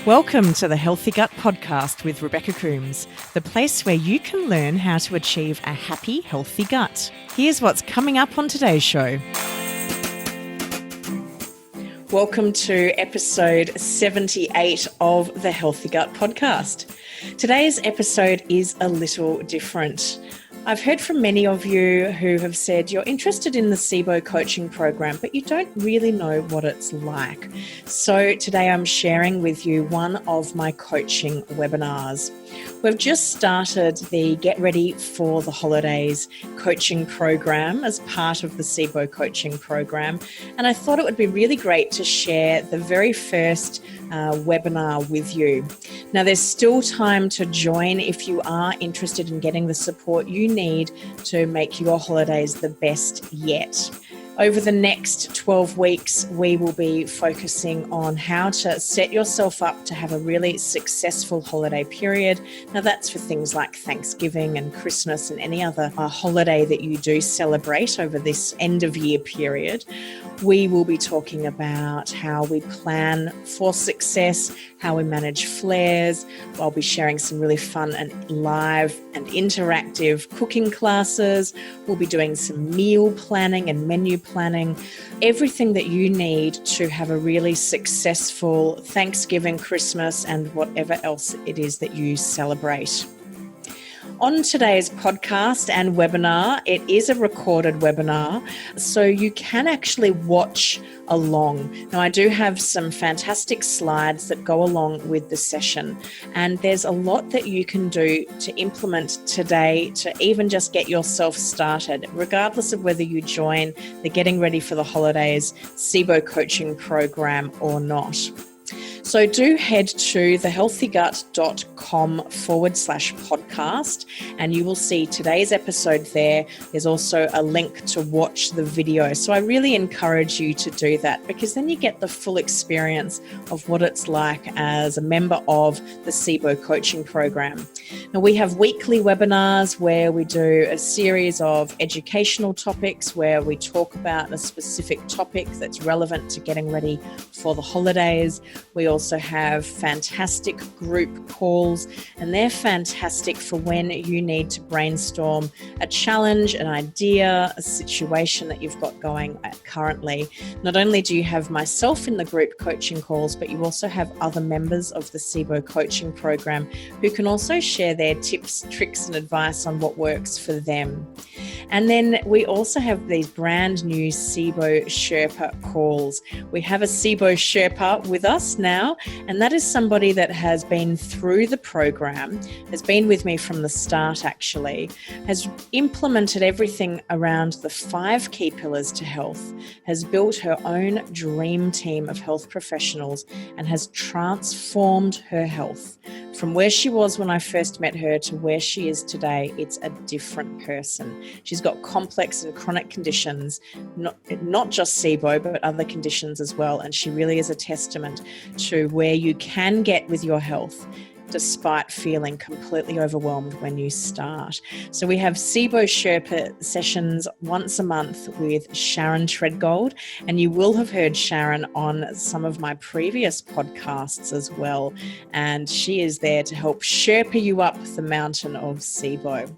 Welcome to the Healthy Gut Podcast with Rebecca Coomes, the place where you can learn how to achieve a happy, healthy gut. Here's what's coming up on today's show. Welcome to episode 78 of the Healthy Gut Podcast. Today's episode is a little different. I've heard from many of you who have said you're interested in the Sibo coaching program, but you don't really know what it's like. So today I'm sharing with you one of my coaching webinars. We've just started the Get Ready for the Holidays coaching program as part of the Sibo coaching program. And I thought it would be really great to share the very first webinar with you. Now, there's still time to join if you are interested in getting the support you need to make your holidays the best yet. Over the next 12 weeks, we will be focusing on how to set yourself up to have a really successful holiday period. Now, that's for things like Thanksgiving and Christmas and any other holiday that you do celebrate over this end of year period. We will be talking about how we plan for success, how we manage flares. I'll be sharing some really fun and live and interactive cooking classes. We'll be doing some meal planning and menu planning, everything that you need to have a really successful Thanksgiving, Christmas, and whatever else it is that you celebrate. On today's podcast and webinar, it is a recorded webinar, so you can actually watch along. Now, I do have some fantastic slides that go along with the session, and there's a lot that you can do to implement today to even just get yourself started, regardless of whether you join the Getting Ready for the Holidays Sibo coaching program or not. So do head to thehealthygut.com/podcast and you will see today's episode there. There's also a link to watch the video. So I really encourage you to do that because then you get the full experience of what it's like as a member of the Sibo coaching program. Now, we have weekly webinars where we do a series of educational topics where we talk about a specific topic that's relevant to getting ready for the holidays. We also have fantastic group calls, and they're fantastic for when you need to brainstorm a challenge, an idea, a situation that you've got going currently. Not only do you have myself in the group coaching calls, but you also have other members of the Sibo coaching program who can also share their tips, tricks, and advice on what works for them. And then we also have these brand new Sibo Sherpa calls. We have a Sibo Sherpa with us now, and that is somebody that has been through the program, has been with me from the start actually, has implemented everything around the 5 key pillars to health, has built her own dream team of health professionals, and has transformed her health. From where she was when I first met her to where she is today, it's a different person. She's got complex and chronic conditions, not just Sibo, but other conditions as well. And she really is a testament to where you can get with your health despite feeling completely overwhelmed when you start. So we have Sibo Sherpa sessions once a month with Sharon Treadgold, and you will have heard Sharon on some of my previous podcasts as well. And she is there to help Sherpa you up the mountain of Sibo.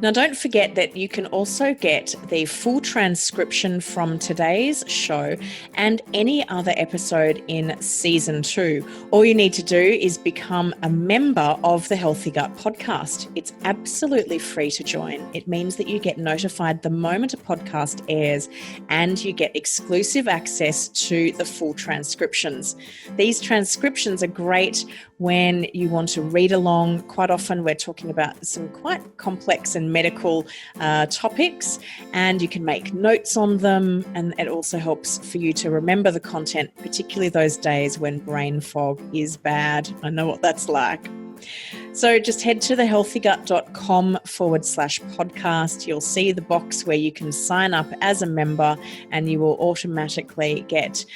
Now, don't forget that you can also get the full transcription from today's show and any other episode in season 2. All you need to do is become a member of the Healthy Gut podcast. It's absolutely free to join. It means that you get notified the moment a podcast airs and you get exclusive access to the full transcriptions. These transcriptions are great when you want to read along. Quite often we're talking about some quite complex and medical topics, and you can make notes on them, and it also helps for you to remember the content, particularly those days when brain fog is bad. I know what that's like. So just head to thehealthygut.com/podcast. You'll see the box where you can sign up as a member, and you will automatically get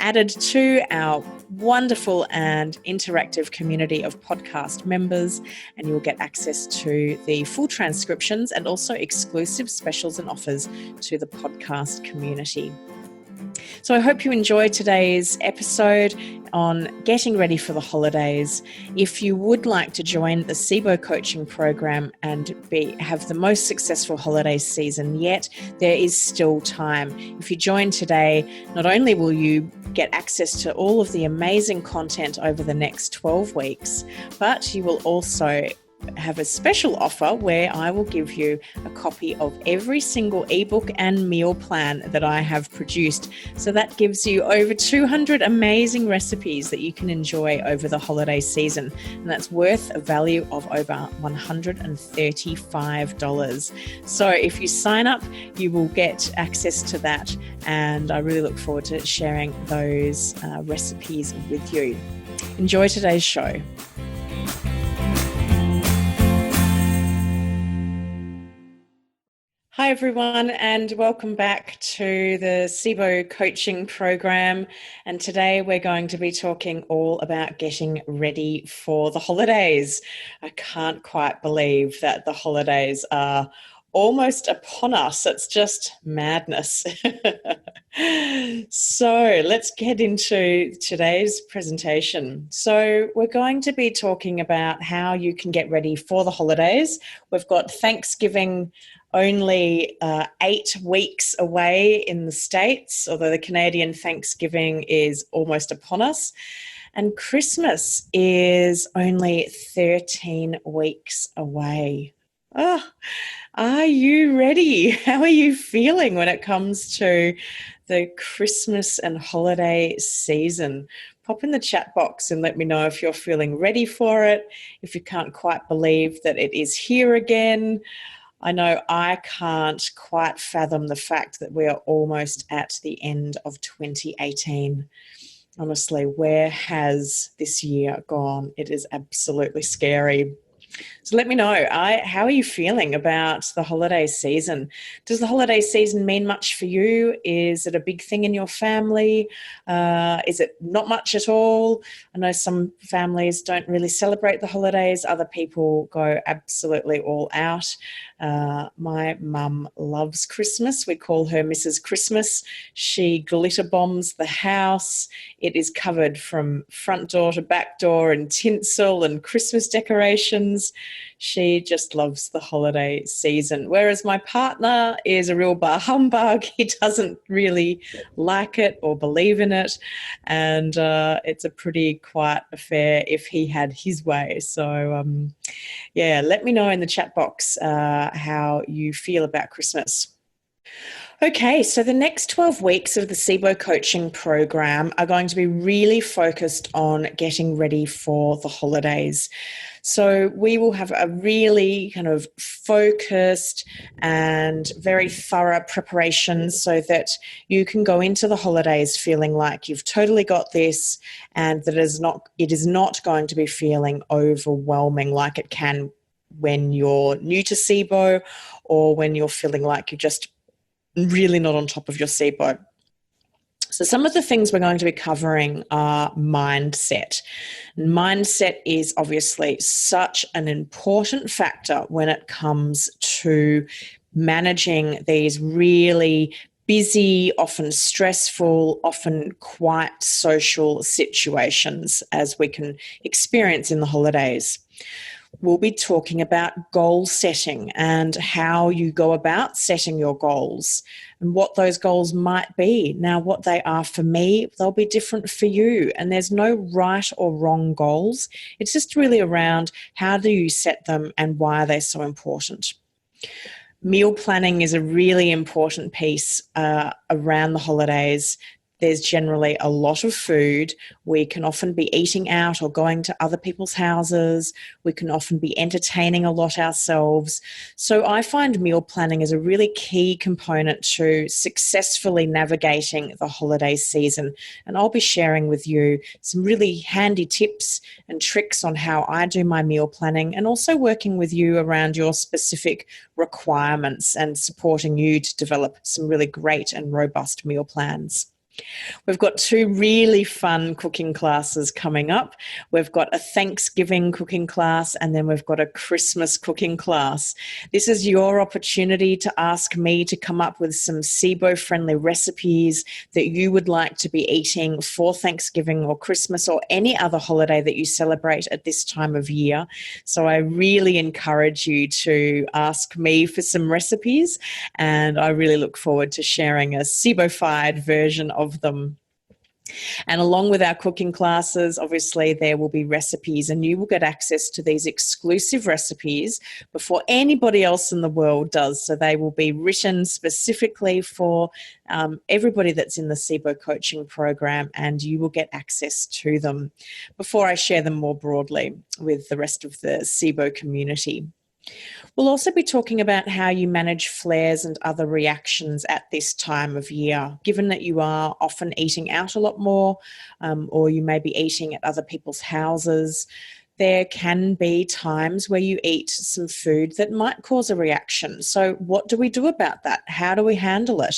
added to our wonderful and interactive community of podcast members, and you'll get access to the full transcriptions and also exclusive specials and offers to the podcast community. So I hope you enjoyed today's episode on getting ready for the holidays. If you would like to join the Sibo coaching program and have the most successful holiday season yet, there is still time. If you join today, not only will you get access to all of the amazing content over the next 12 weeks, but you will also have a special offer where I will give you a copy of every single ebook and meal plan that I have produced. So that gives you over 200 amazing recipes that you can enjoy over the holiday season. And that's worth a value of over $135. So if you sign up, you will get access to that. And I really look forward to sharing those recipes with you. Enjoy today's show. Hi, everyone, and welcome back to the Sibo coaching program. And today we're going to be talking all about getting ready for the holidays. I can't quite believe that the holidays are almost upon us. It's just madness. So let's get into today's presentation. So we're going to be talking about how you can get ready for the holidays. We've got Thanksgiving only 8 weeks away in the States, although the Canadian Thanksgiving is almost upon us. And Christmas is only 13 weeks away. Oh, are you ready? How are you feeling when it comes to the Christmas and holiday season? Pop in the chat box and let me know if you're feeling ready for it, if you can't quite believe that it is here again. I know I can't quite fathom the fact that we are almost at the end of 2018. Honestly, where has this year gone? It is absolutely scary. So let me know, how are you feeling about the holiday season? Does the holiday season mean much for you? Is it a big thing in your family? Is it not much at all? I know some families don't really celebrate the holidays. Other people go absolutely all out. My mum loves Christmas. We call her Mrs. Christmas. She glitter bombs the house. It is covered from front door to back door in tinsel and Christmas decorations. She just loves the holiday season. Whereas my partner is a real bar humbug. He doesn't really like it or believe in it. And it's a pretty quiet affair if he had his way. So, yeah, let me know in the chat box how you feel about Christmas. Okay, so the next 12 weeks of the Sibo coaching program are going to be really focused on getting ready for the holidays. So we will have a really kind of focused and very thorough preparation so that you can go into the holidays feeling like you've totally got this and that it is not going to be feeling overwhelming like it can when you're new to Sibo or when you're feeling like you're just really not on top of your SIBO. So some of the things we're going to be covering are mindset. Mindset is obviously such an important factor when it comes to managing these really busy, often stressful, often quite social situations as we can experience in the holidays. We'll be talking about goal setting and how you go about setting your goals and what those goals might be. Now, what they are for me, they'll be different for you. And there's no right or wrong goals. It's just really around how do you set them and why are they so important. Meal planning is a really important piece around the holidays. There's generally a lot of food. We can often be eating out or going to other people's houses. We can often be entertaining a lot ourselves. So I find meal planning is a really key component to successfully navigating the holiday season. And I'll be sharing with you some really handy tips and tricks on how I do my meal planning and also working with you around your specific requirements and supporting you to develop some really great and robust meal plans. We've got 2 really fun cooking classes coming up. We've got a Thanksgiving cooking class, and then we've got a Christmas cooking class. This is your opportunity to ask me to come up with some SIBO-friendly recipes that you would like to be eating for Thanksgiving or Christmas or any other holiday that you celebrate at this time of year. So I really encourage you to ask me for some recipes, and I really look forward to sharing a SIBO-fied version of them. And along with our cooking classes, obviously there will be recipes, and you will get access to these exclusive recipes before anybody else in the world does. So they will be written specifically for everybody that's in the SIBO coaching program, and you will get access to them before I share them more broadly with the rest of the SIBO community. We'll also be talking about how you manage flares and other reactions at this time of year, given that you are often eating out a lot more, or you may be eating at other people's houses. There can be times where you eat some food that might cause a reaction. So what do we do about that? How do we handle it?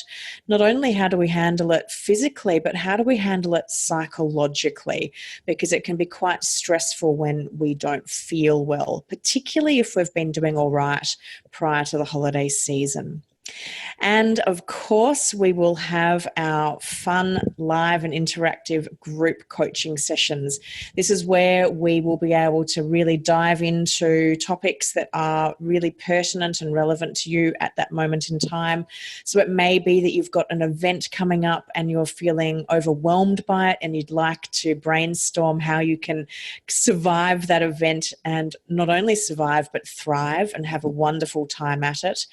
Not only how do we handle it physically, but how do we handle it psychologically? Because it can be quite stressful when we don't feel well, particularly if we've been doing all right prior to the holiday season. And of course, we will have our fun, live and interactive group coaching sessions. This is where we will be able to really dive into topics that are really pertinent and relevant to you at that moment in time. So it may be that you've got an event coming up and you're feeling overwhelmed by it, and you'd like to brainstorm how you can survive that event, and not only survive, but thrive and have a wonderful time at it.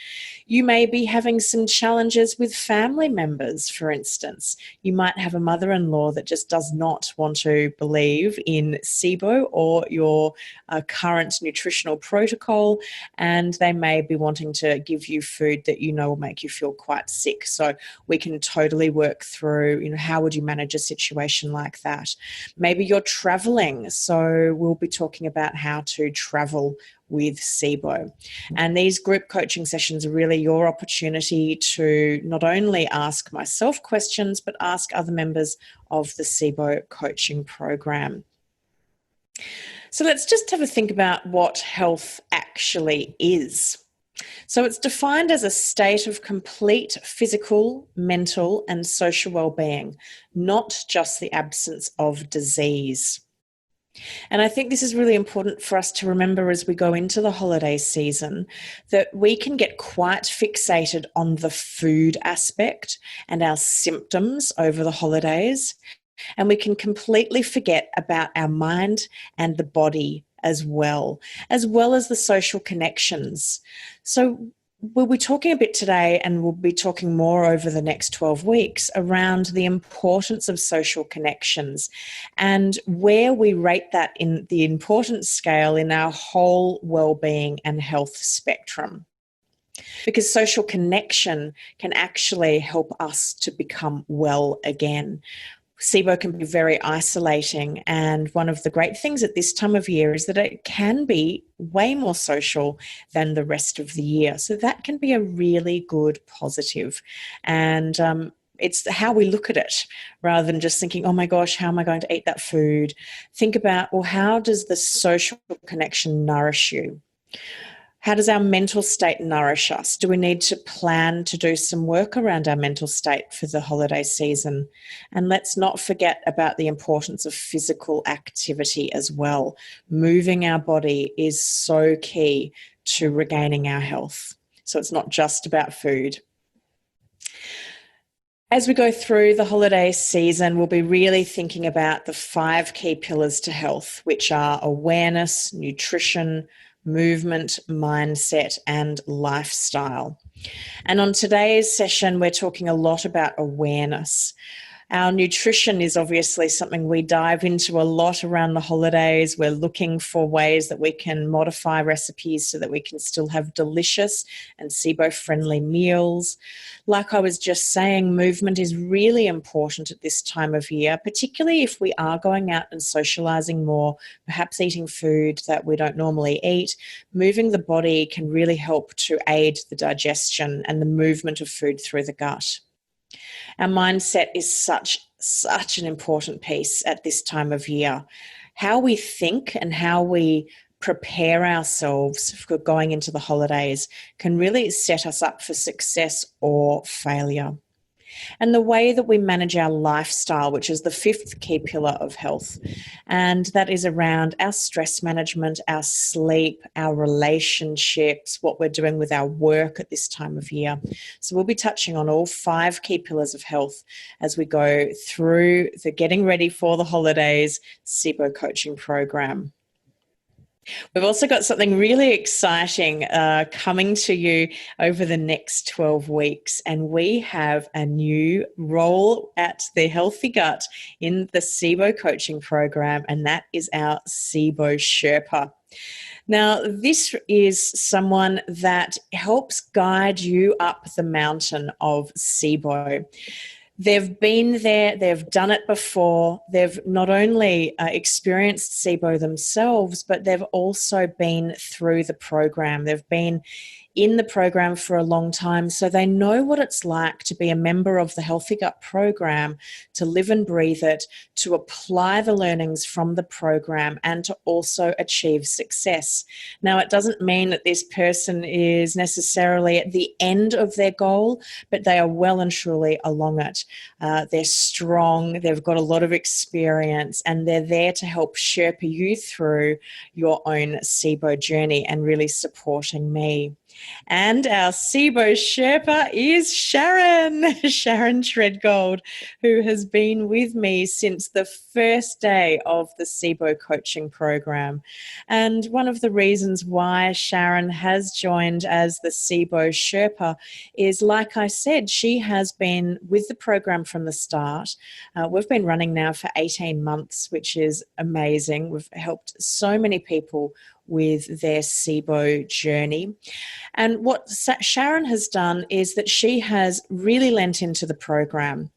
You may be having some challenges with family members, for instance. You might have a mother-in-law that just does not want to believe in SIBO or your current nutritional protocol, and they may be wanting to give you food that you know will make you feel quite sick. So we can totally work through, how would you manage a situation like that? Maybe you're traveling, so we'll be talking about how to travel with SIBO. And these group coaching sessions are really your opportunity to not only ask myself questions, but ask other members of the SIBO coaching program. So let's just have a think about what health actually is. So it's defined as a state of complete physical, mental, and social well-being, not just the absence of disease. And I think this is really important for us to remember as we go into the holiday season, that we can get quite fixated on the food aspect and our symptoms over the holidays, and we can completely forget about our mind and the body as well as the social connections. So we'll be talking a bit today, and we'll be talking more over the next 12 weeks around the importance of social connections and where we rate that in the importance scale in our whole well-being and health spectrum. Because social connection can actually help us to become well again. SIBO can be very isolating, and one of the great things at this time of year is that it can be way more social than the rest of the year. So that can be a really good positive. And it's how we look at it rather than just thinking, oh my gosh, how am I going to eat that food? Think about, well, how does the social connection nourish you? How does our mental state nourish us? Do we need to plan to do some work around our mental state for the holiday season? And let's not forget about the importance of physical activity as well. Moving our body is so key to regaining our health. So it's not just about food. As we go through the holiday season, we'll be really thinking about the 5 key pillars to health, which are awareness, nutrition, movement, mindset, and lifestyle. And on today's session, we're talking a lot about awareness. Our nutrition is obviously something we dive into a lot around the holidays. We're looking for ways that we can modify recipes so that we can still have delicious and SIBO-friendly meals. Like I was just saying, movement is really important at this time of year, particularly if we are going out and socializing more, perhaps eating food that we don't normally eat. Moving the body can really help to aid the digestion and the movement of food through the gut. Our mindset is such an important piece at this time of year. How we think and how we prepare ourselves for going into the holidays can really set us up for success or failure. And the way that we manage our lifestyle, which is the fifth key pillar of health. And that is around our stress management, our sleep, our relationships, what we're doing with our work at this time of year. So we'll be touching on all 5 key pillars of health as we go through the Getting Ready for the Holidays Sibo coaching program. We've also got something really exciting coming to you over the next 12 weeks, and we have a new role at the Healthy Gut in the Sibo coaching program, and that is our Sibo Sherpa. Now, this is someone that helps guide you up the mountain of Sibo. They've been there, they've done it before, they've not only experienced SIBO themselves, but they've also been through the program. They've been in the program for a long time, so they know what it's like to be a member of the Healthy Gut program, to live and breathe it, to apply the learnings from the program, and to also achieve success. Now, it doesn't mean that this person is necessarily at the end of their goal, but they are well and truly along it. They're strong, they've got a lot of experience, and they're there to help Sherpa you through your own SIBO journey and really supporting me. And our Sibo Sherpa is Sharon Treadgold, who has been with me since the first day of the Sibo coaching program. And one of the reasons why Sharon has joined as the Sibo Sherpa is, like I said, she has been with the program from the start. We've been running now for 18 months, which is amazing. We've helped so many people with their SIBO journey. And what Sharon has done is that she has really lent into the program.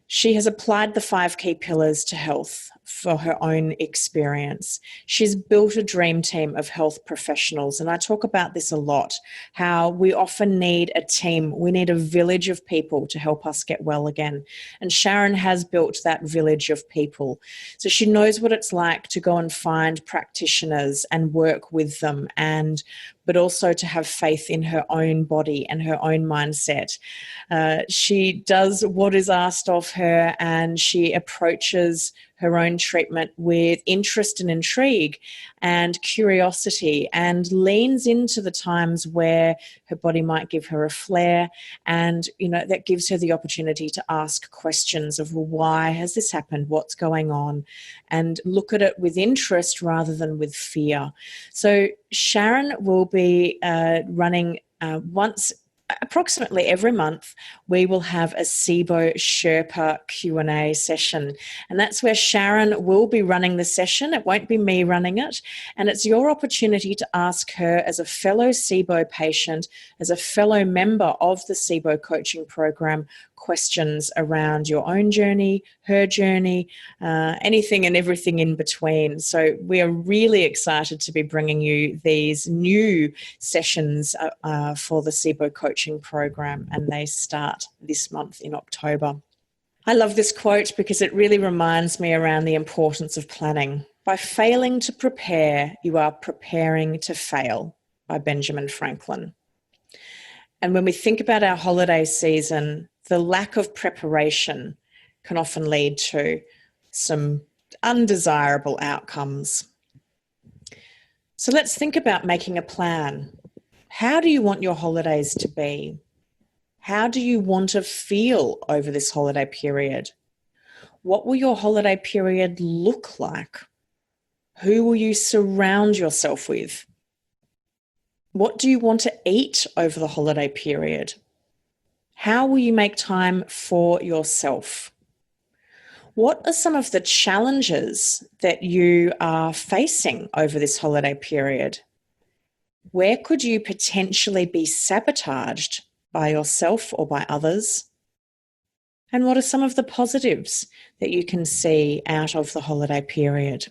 She has applied the 5 key pillars to health for her own experience. She's built a dream team of health professionals, and I talk about this a lot, how we often need a team. We need a village of people to help us get well again. And Sharon has built that village of people. So she knows what it's like to go and find practitioners and work with them, but also to have faith in her own body and her own mindset. She does what is asked of her, and she approaches her own treatment with interest and intrigue and curiosity, and leans into the times where her body might give her a flare, and that gives her the opportunity to ask questions of, well, why has this happened, what's going on, and look at it with interest rather than with fear. So Sharon will be running approximately every month. We will have a Sibo Sherpa Q&A session, and that's where Sharon will be running the session. It won't be me running it, and it's your opportunity to ask her, as a fellow Sibo patient, as a fellow member of the Sibo coaching program, questions around your own journey, her journey, anything and everything in between. So we are really excited to be bringing you these new sessions for the Sibo coaching program, and they start this month in October. I love this quote because it really reminds me around the importance of planning. By failing to prepare, you are preparing to fail, by Benjamin Franklin. And when we think about our holiday season, the lack of preparation can often lead to some undesirable outcomes. So let's think about making a plan. How do you want your holidays to be? How do you want to feel over this holiday period? What will your holiday period look like? Who will you surround yourself with? What do you want to eat over the holiday period? How will you make time for yourself? What are some of the challenges that you are facing over this holiday period? Where could you potentially be sabotaged by yourself or by others? And what are some of the positives that you can see out of the holiday period?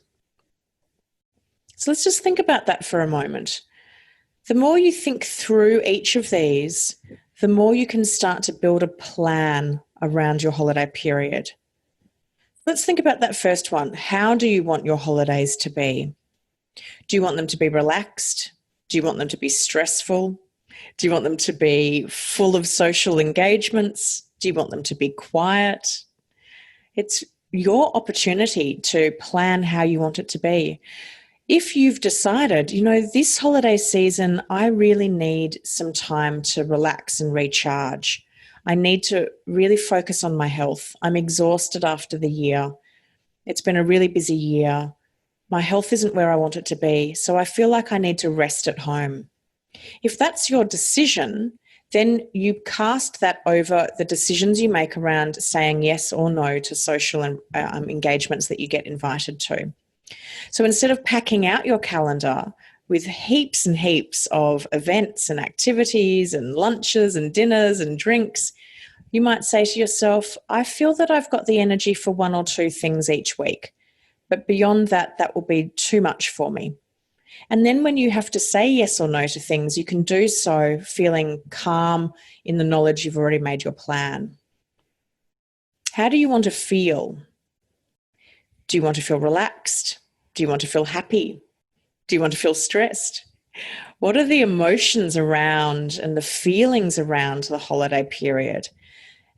So let's just think about that for a moment. The more you think through each of these, the more you can start to build a plan around your holiday period. Let's think about that first one. How do you want your holidays to be? Do you want them to be relaxed? Do you want them to be stressful? Do you want them to be full of social engagements? Do you want them to be quiet? It's your opportunity to plan how you want it to be. If you've decided, this holiday season, I really need some time to relax and recharge. I need to really focus on my health. I'm exhausted after the year. It's been a really busy year. My health isn't where I want it to be, so I feel like I need to rest at home. If that's your decision, then you cast that over the decisions you make around saying yes or no to social engagements that you get invited to. So instead of packing out your calendar with heaps and heaps of events and activities and lunches and dinners and drinks, you might say to yourself, I feel that I've got the energy for one or two things each week, but beyond that, that will be too much for me. And then when you have to say yes or no to things, you can do so feeling calm in the knowledge you've already made your plan. How do you want to feel? Do you want to feel relaxed? Do you want to feel happy? Do you want to feel stressed? What are the emotions around and the feelings around the holiday period?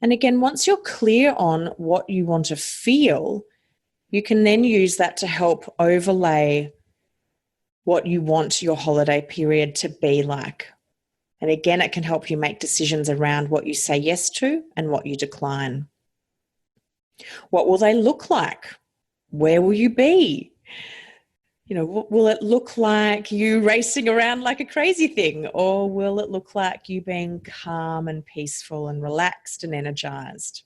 And again, once you're clear on what you want to feel, you can then use that to help overlay what you want your holiday period to be like. And again, it can help you make decisions around what you say yes to and what you decline. What will they look like? Where will you be? Will it look like you racing around like a crazy thing, or will it look like you being calm and peaceful and relaxed and energized?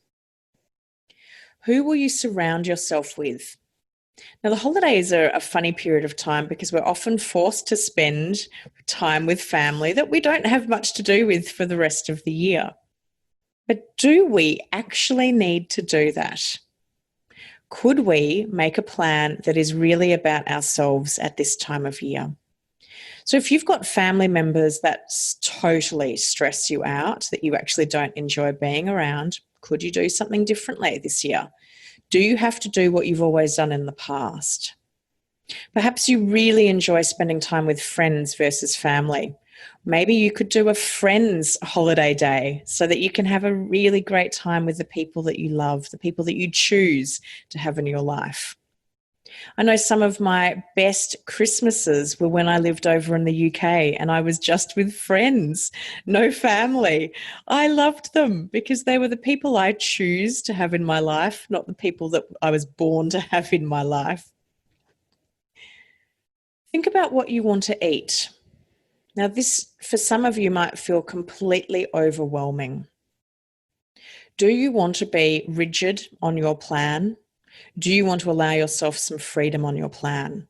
Who will you surround yourself with? Now, the holidays are a funny period of time because we're often forced to spend time with family that we don't have much to do with for the rest of the year. But do we actually need to do that? Could we make a plan that is really about ourselves at this time of year? So if you've got family members that totally stress you out, that you actually don't enjoy being around, could you do something differently this year? Do you have to do what you've always done in the past? Perhaps you really enjoy spending time with friends versus family. Maybe you could do a friends holiday day so that you can have a really great time with the people that you love, the people that you choose to have in your life. I know some of my best Christmases were when I lived over in the UK and I was just with friends, no family. I loved them because they were the people I choose to have in my life, not the people that I was born to have in my life. Think about what you want to eat. Now, this, for some of you, might feel completely overwhelming. Do you want to be rigid on your plan? Do you want to allow yourself some freedom on your plan?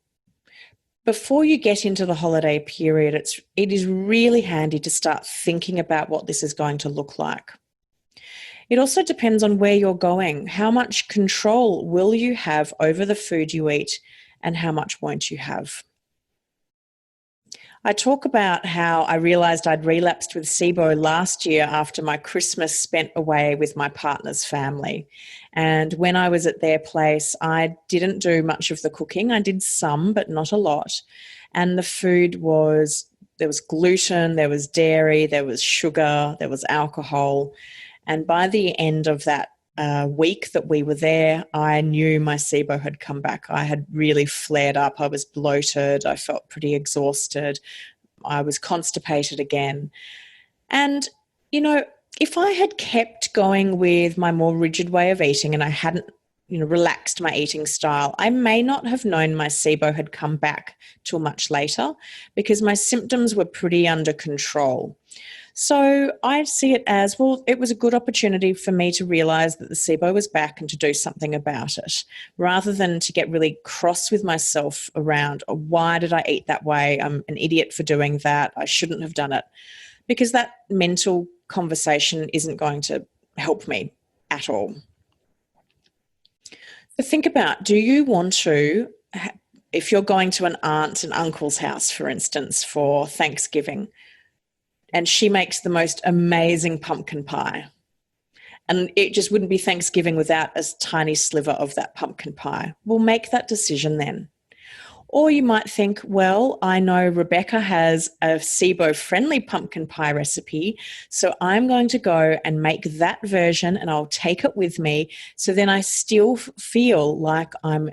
Before you get into the holiday period, it is really handy to start thinking about what this is going to look like. It also depends on where you're going. How much control will you have over the food you eat, and how much won't you have? I talk about how I realised I'd relapsed with Sibo last year after my Christmas spent away with my partner's family. And when I was at their place, I didn't do much of the cooking. I did some, but not a lot. And the food there was gluten, there was dairy, there was sugar, there was alcohol. And by the end of that week that we were there, I knew my Sibo had come back. I had really flared up. I was bloated. I felt pretty exhausted. I was constipated again. And, if I had kept going with my more rigid way of eating and I hadn't, relaxed my eating style, I may not have known my Sibo had come back till much later because my symptoms were pretty under control. So I see it as, well, it was a good opportunity for me to realise that the Sibo was back and to do something about it, rather than to get really cross with myself around, oh, why did I eat that way? I'm an idiot for doing that. I shouldn't have done it. Because that mental conversation isn't going to help me at all. So think about, do you want to, if you're going to an aunt and uncle's house, for instance, for Thanksgiving, and she makes the most amazing pumpkin pie. And it just wouldn't be Thanksgiving without a tiny sliver of that pumpkin pie. We'll make that decision then. Or you might think, well, I know Rebecca has a Sibo friendly pumpkin pie recipe, so I'm going to go and make that version and I'll take it with me. So then I still feel like I'm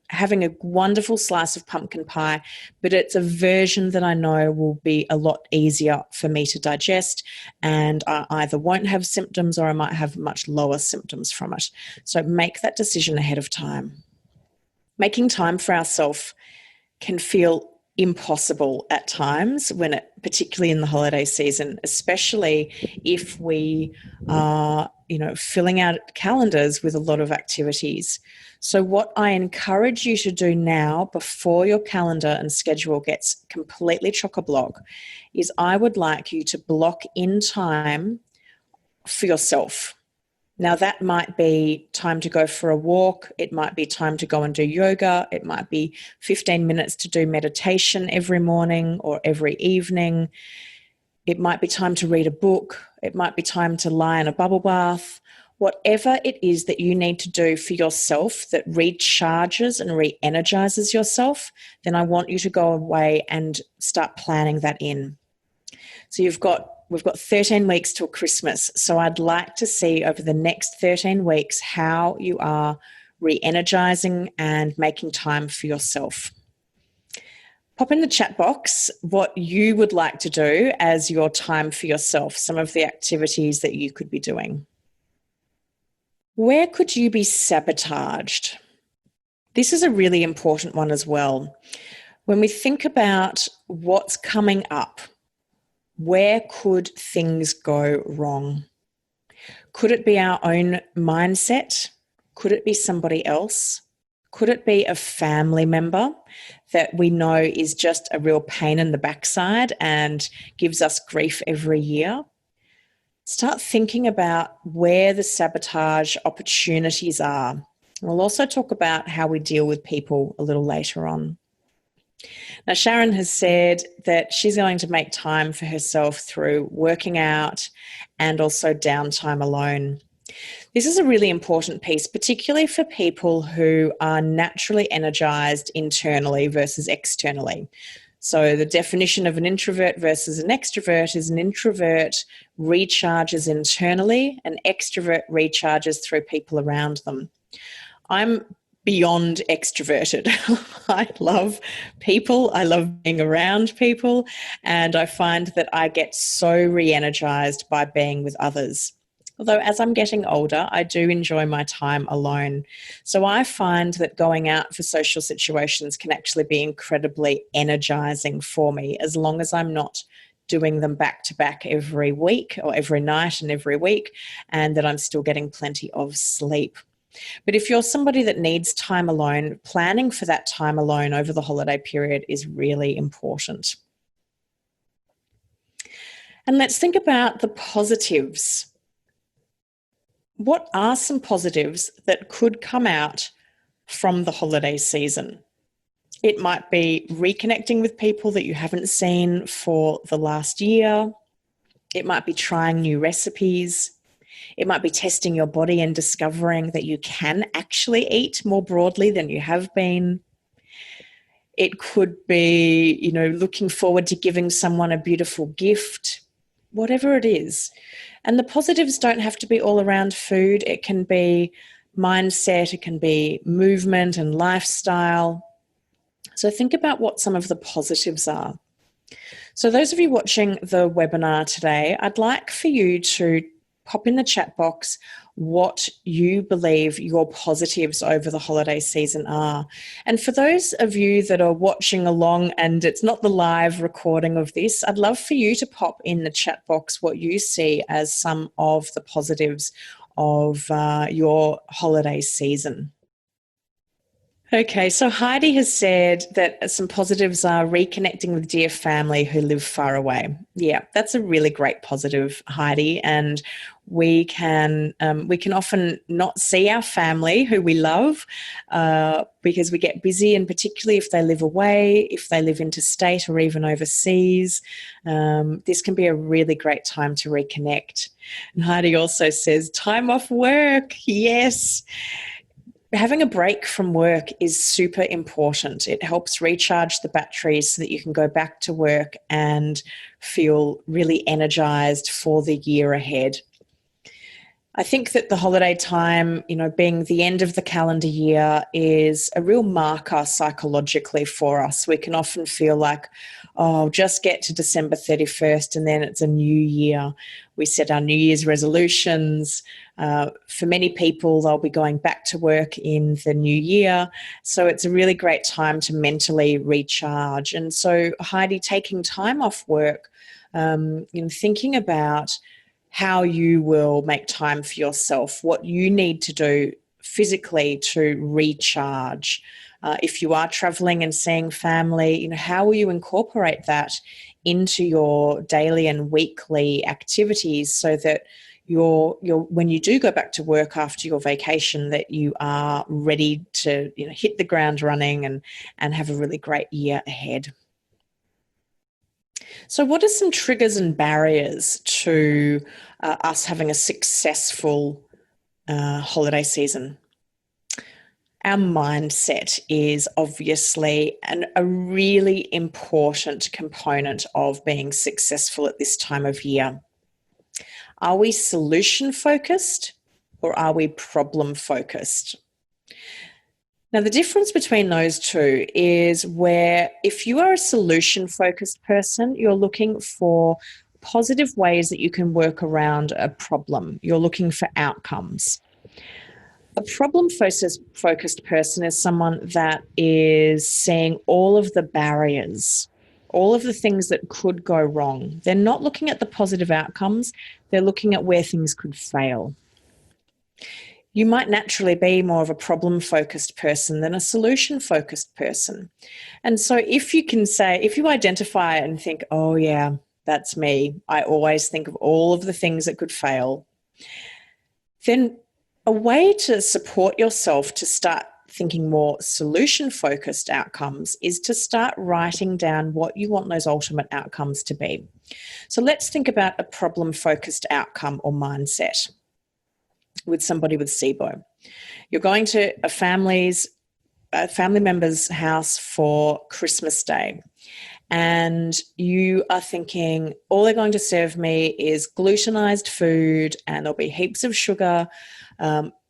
having a wonderful slice of pumpkin pie, but it's a version that I know will be a lot easier for me to digest, and I either won't have symptoms or I might have much lower symptoms from it. So make that decision ahead of time. Making time for ourselves can feel impossible at times, particularly in the holiday season, especially if we are, filling out calendars with a lot of activities. So what I encourage you to do now, before your calendar and schedule gets completely chock-a-block, is I would like you to block in time for yourself. Now, that might be time to go for a walk. It might be time to go and do yoga. It might be 15 minutes to do meditation every morning or every evening. It might be time to read a book. It might be time to lie in a bubble bath. Whatever it is that you need to do for yourself that recharges and re-energizes yourself, then I want you to go away and start planning that in. So we've got 13 weeks till Christmas. So I'd like to see over the next 13 weeks how you are re-energizing and making time for yourself. Pop in the chat box what you would like to do as your time for yourself, some of the activities that you could be doing. Where could you be sabotaged? This is a really important one as well. When we think about what's coming up, where could things go wrong? Could it be our own mindset? Could it be somebody else? Could it be a family member that we know is just a real pain in the backside and gives us grief every year? Start thinking about where the sabotage opportunities are. We'll also talk about how we deal with people a little later on. Now, Sharon has said that she's going to make time for herself through working out and also downtime alone. This is a really important piece, particularly for people who are naturally energized internally versus externally. So the definition of an introvert versus an extrovert is an introvert recharges internally, an extrovert recharges through people around them. I'm beyond extroverted. I love people. I love being around people. And I find that I get so re-energized by being with others. Although as I'm getting older, I do enjoy my time alone. So I find that going out for social situations can actually be incredibly energizing for me, as long as I'm not doing them back to back every week or every night and every week, and that I'm still getting plenty of sleep. But if you're somebody that needs time alone, planning for that time alone over the holiday period is really important. And let's think about the positives. What are some positives that could come out from the holiday season? It might be reconnecting with people that you haven't seen for the last year. It might be trying new recipes. It might be testing your body and discovering that you can actually eat more broadly than you have been. It could be, looking forward to giving someone a beautiful gift, whatever it is. And the positives don't have to be all around food. It can be mindset, it can be movement and lifestyle. So think about what some of the positives are. So those of you watching the webinar today, I'd like for you to pop in the chat box what you believe your positives over the holiday season are. And for those of you that are watching along and it's not the live recording of this, I'd love for you to pop in the chat box what you see as some of the positives of your holiday season. Okay, so Heidi has said that some positives are reconnecting with dear family who live far away. Yeah, that's a really great positive, Heidi. And we can often not see our family who we love because we get busy, and particularly if they live away, if they live interstate or even overseas, this can be a really great time to reconnect. And Heidi also says, time off work. Yes. Having a break from work is super important. It helps recharge the batteries so that you can go back to work and feel really energized for the year ahead. I think that the holiday time, being the end of the calendar year, is a real marker psychologically for us. We can often feel like, oh, I'll just get to December 31st and then it's a new year. We set our New Year's resolutions. For many people, they'll be going back to work in the new year. So it's a really great time to mentally recharge. And so, Heidi, taking time off work, thinking about how you will make time for yourself, what you need to do physically to recharge. If you are traveling and seeing family, how will you incorporate that into your daily and weekly activities so that you're when you do go back to work after your vacation, that you are ready to hit the ground running and have a really great year ahead. So, what are some triggers and barriers to us having a successful holiday season? Our mindset is obviously a really important component of being successful at this time of year. Are we solution focused or are we problem focused? Now, the difference between those two is where if you are a solution-focused person, you're looking for positive ways that you can work around a problem. You're looking for outcomes. A problem-focused person is someone that is seeing all of the barriers, all of the things that could go wrong. They're not looking at the positive outcomes. They're looking at where things could fail. You might naturally be more of a problem-focused person than a solution-focused person. And so if you identify and think, oh yeah, that's me, I always think of all of the things that could fail, then a way to support yourself to start thinking more solution-focused outcomes is to start writing down what you want those ultimate outcomes to be. So let's think about a problem-focused outcome or mindset with somebody with Sibo. You're going to a family member's house for Christmas Day, and you are thinking, all they're going to serve me is glutenized food and there'll be heaps of sugar.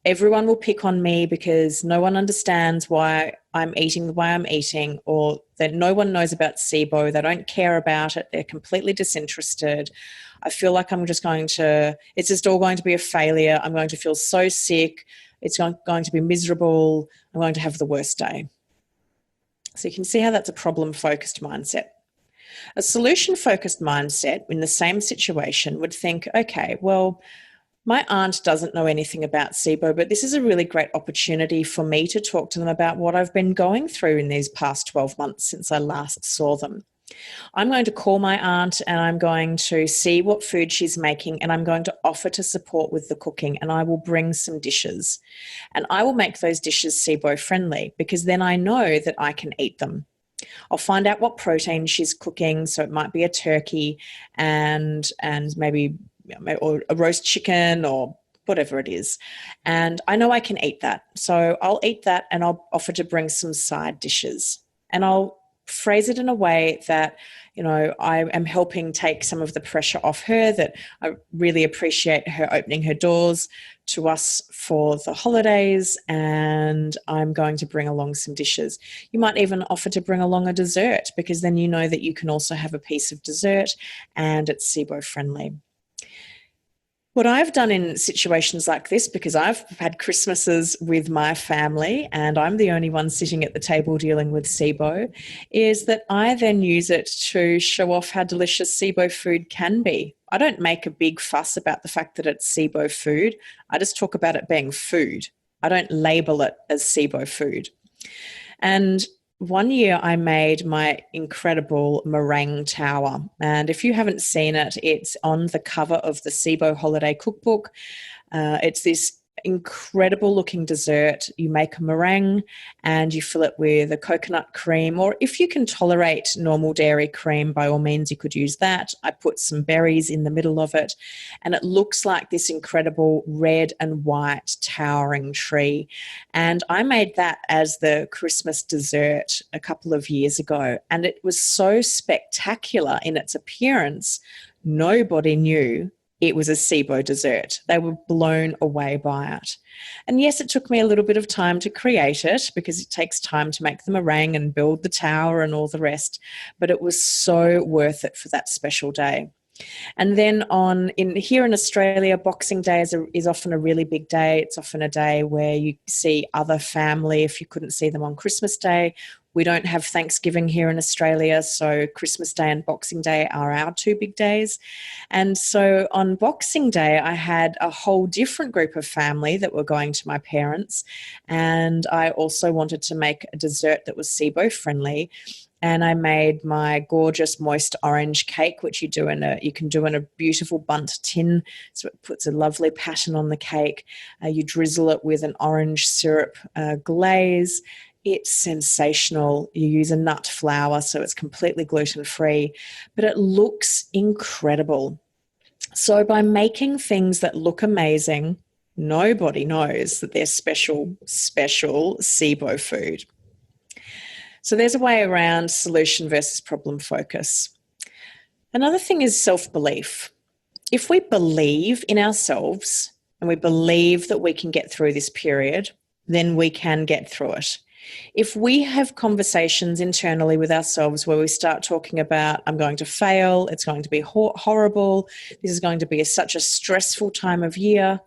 Everyone will pick on me because no one understands why I'm eating the way I'm eating, or that no one knows about Sibo. They don't care about it. They're completely disinterested. I feel like it's just all going to be a failure. I'm going to feel so sick. It's going to be miserable. I'm going to have the worst day. So you can see how that's a problem-focused mindset. A solution-focused mindset in the same situation would think, okay, well, my aunt doesn't know anything about Sibo, but this is a really great opportunity for me to talk to them about what I've been going through in these past 12 months since I last saw them. I'm going to call my aunt and I'm going to see what food she's making, and I'm going to offer to support with the cooking, and I will bring some dishes. And I will make those dishes Sibo friendly because then I know that I can eat them. I'll find out what protein she's cooking, so it might be a turkey and maybe or a roast chicken or whatever it is. And I know I can eat that. So I'll eat that and I'll offer to bring some side dishes. And I'll phrase it in a way that, I am helping take some of the pressure off her, that I really appreciate her opening her doors to us for the holidays, and I'm going to bring along some dishes. You might even offer to bring along a dessert, because then you know that you can also have a piece of dessert and it's Sibo friendly. What I've done in situations like this, because I've had Christmases with my family and I'm the only one sitting at the table dealing with Sibo, is that I then use it to show off how delicious Sibo food can be. I don't make a big fuss about the fact that it's Sibo food. I just talk about it being food. I don't label it as Sibo food. And one year I made my incredible Meringue Tower. And if you haven't seen it, it's on the cover of the Sibo Holiday Cookbook. It's this incredible looking dessert. You make a meringue and you fill it with a coconut cream, or if you can tolerate normal dairy cream, by all means you could use that. I put some berries in the middle of it, and it looks like this incredible red and white towering tree. And I made that as the Christmas dessert a couple of years ago, and it was so spectacular in its appearance. Nobody knew it was a Sibo dessert. They were blown away by it. And yes, it took me a little bit of time to create it, because it takes time to make the meringue and build the tower and all the rest, but it was so worth it for that special day. And then here in Australia, Boxing Day is often a really big day. It's often a day where you see other family if you couldn't see them on Christmas Day. We don't have Thanksgiving here in Australia, so Christmas Day and Boxing Day are our two big days. And so on Boxing Day, I had a whole different group of family that were going to my parents, and I also wanted to make a dessert that was SIBO friendly. And I made my gorgeous moist orange cake, which you can do in a beautiful bundt tin. So it puts a lovely pattern on the cake. You drizzle it with an orange syrup glaze. It's sensational. You use a nut flour, so it's completely gluten-free, but it looks incredible. So by making things that look amazing, nobody knows that they're special SIBO food. So there's a way around solution versus problem focus. Another thing is self-belief. If we believe in ourselves and we believe that we can get through this period, then we can get through it. If we have conversations internally with ourselves where we start talking about, I'm going to fail, it's going to be horrible, this is going to be such a stressful time of year,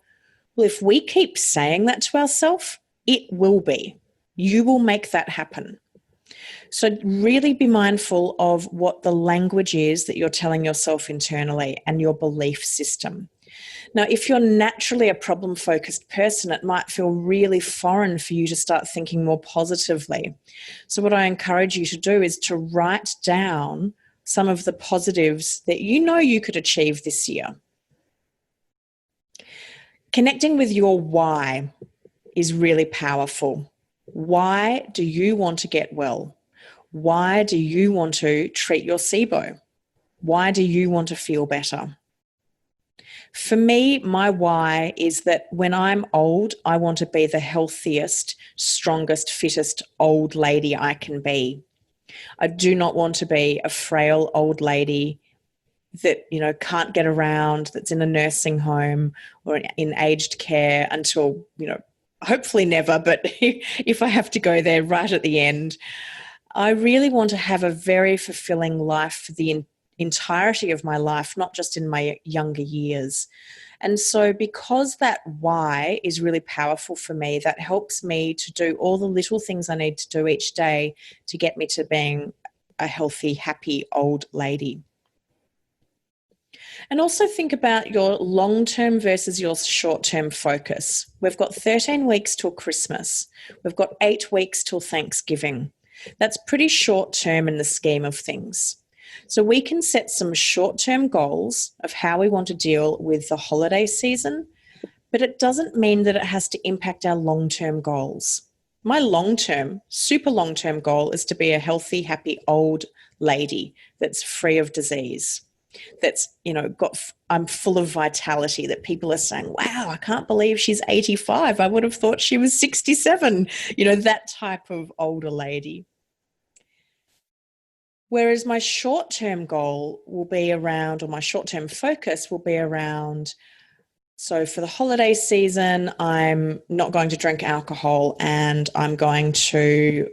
well, if we keep saying that to ourselves, it will be. You will make that happen. So really be mindful of what the language is that you're telling yourself internally and your belief system. Now, if you're naturally a problem-focused person, it might feel really foreign for you to start thinking more positively. So what I encourage you to do is to write down some of the positives that you know you could achieve this year. Connecting with your why is really powerful. Why do you want to get well? Why do you want to treat your SIBO? Why do you want to feel better? For me, my why is that when I'm old, I want to be the healthiest, strongest, fittest old lady I can be. I do not want to be a frail old lady that, can't get around, that's in a nursing home or in aged care until, hopefully never, but if I have to go there right at the end. I really want to have a very fulfilling life for the entirety of my life, not just in my younger years. And so because that why is really powerful for me, that helps me to do all the little things I need to do each day to get me to being a healthy, happy old lady. And also think about your long-term versus your short-term focus. We've got 13 weeks till Christmas. We've got 8 weeks till Thanksgiving. That's pretty short-term in the scheme of things. So we can set some short-term goals of how we want to deal with the holiday season, but it doesn't mean that it has to impact our long-term goals. My long-term, super long-term goal is to be a healthy, happy old lady that's free of disease, that's, I'm full of vitality, that people are saying, wow, I can't believe she's 85. I would have thought she was 67, that type of older lady. Whereas my short-term goal will be around, or my short-term focus will be around, so for the holiday season, I'm not going to drink alcohol and I'm going to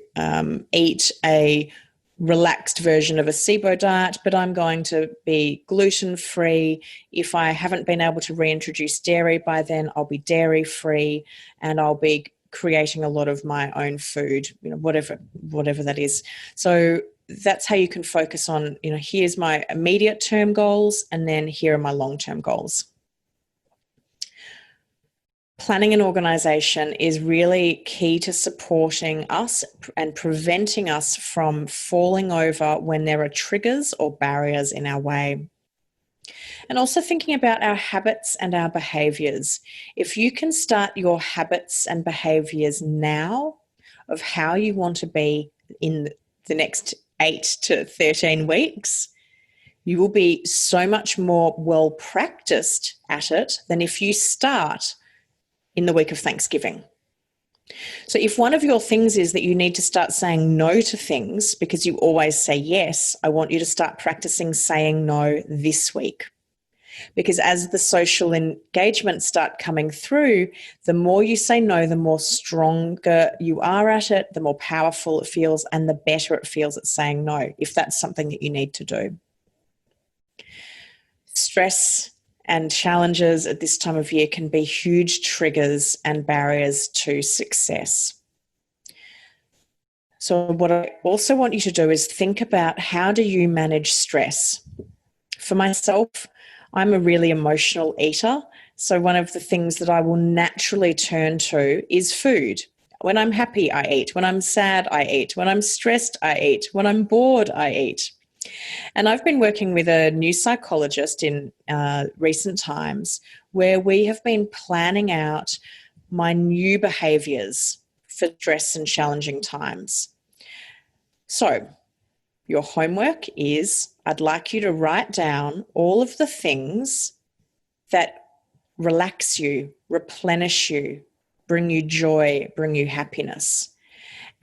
eat a relaxed version of a SIBO diet, but I'm going to be gluten-free. If I haven't been able to reintroduce dairy by then, I'll be dairy-free, and I'll be creating a lot of my own food, whatever that is. So that's how you can focus on, here's my immediate term goals, and then here are my long-term goals. planning and organisation is really key to supporting us and preventing us from falling over when there are triggers or barriers in our way. And also thinking about our habits and our behaviours. If you can start your habits and behaviours now of how you want to be in the next 8 to 13 weeks, you will be so much more well practiced at it than if you start in the week of Thanksgiving. So if one of your things is that you need to start saying no to things because you always say yes, I want you to start practicing saying no this week. Because as the social engagements start coming through, the more you say no, the more stronger you are at it, the more powerful it feels, and the better it feels at saying no, if that's something that you need to do. Stress and challenges at this time of year can be huge triggers and barriers to success. So what I also want you to do is think about, how do you manage stress? For myself, I'm a really emotional eater. So one of the things that I will naturally turn to is food. When I'm happy, I eat. When I'm sad, I eat. When I'm stressed, I eat. When I'm bored, I eat. And I've been working with a new psychologist in recent times where we have been planning out my new behaviours for stress and challenging times. So your homework is, I'd like you to write down all of the things that relax you, replenish you, bring you joy, bring you happiness.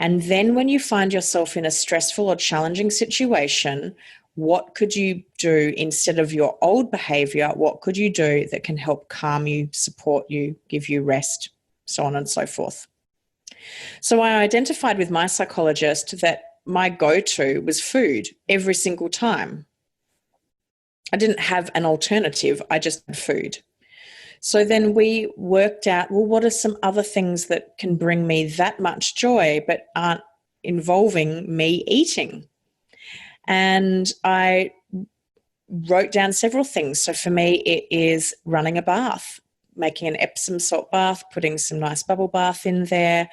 And then when you find yourself in a stressful or challenging situation, what could you do instead of your old behavior? What could you do that can help calm you, support you, give you rest, so on and so forth? So I identified with my psychologist that my go-to was food every single time. I didn't have an alternative. I just had food. So then we worked out, well, what are some other things that can bring me that much joy but aren't involving me eating? And I wrote down several things. So for me, it is running a bath, making an Epsom salt bath, putting some nice bubble bath in there,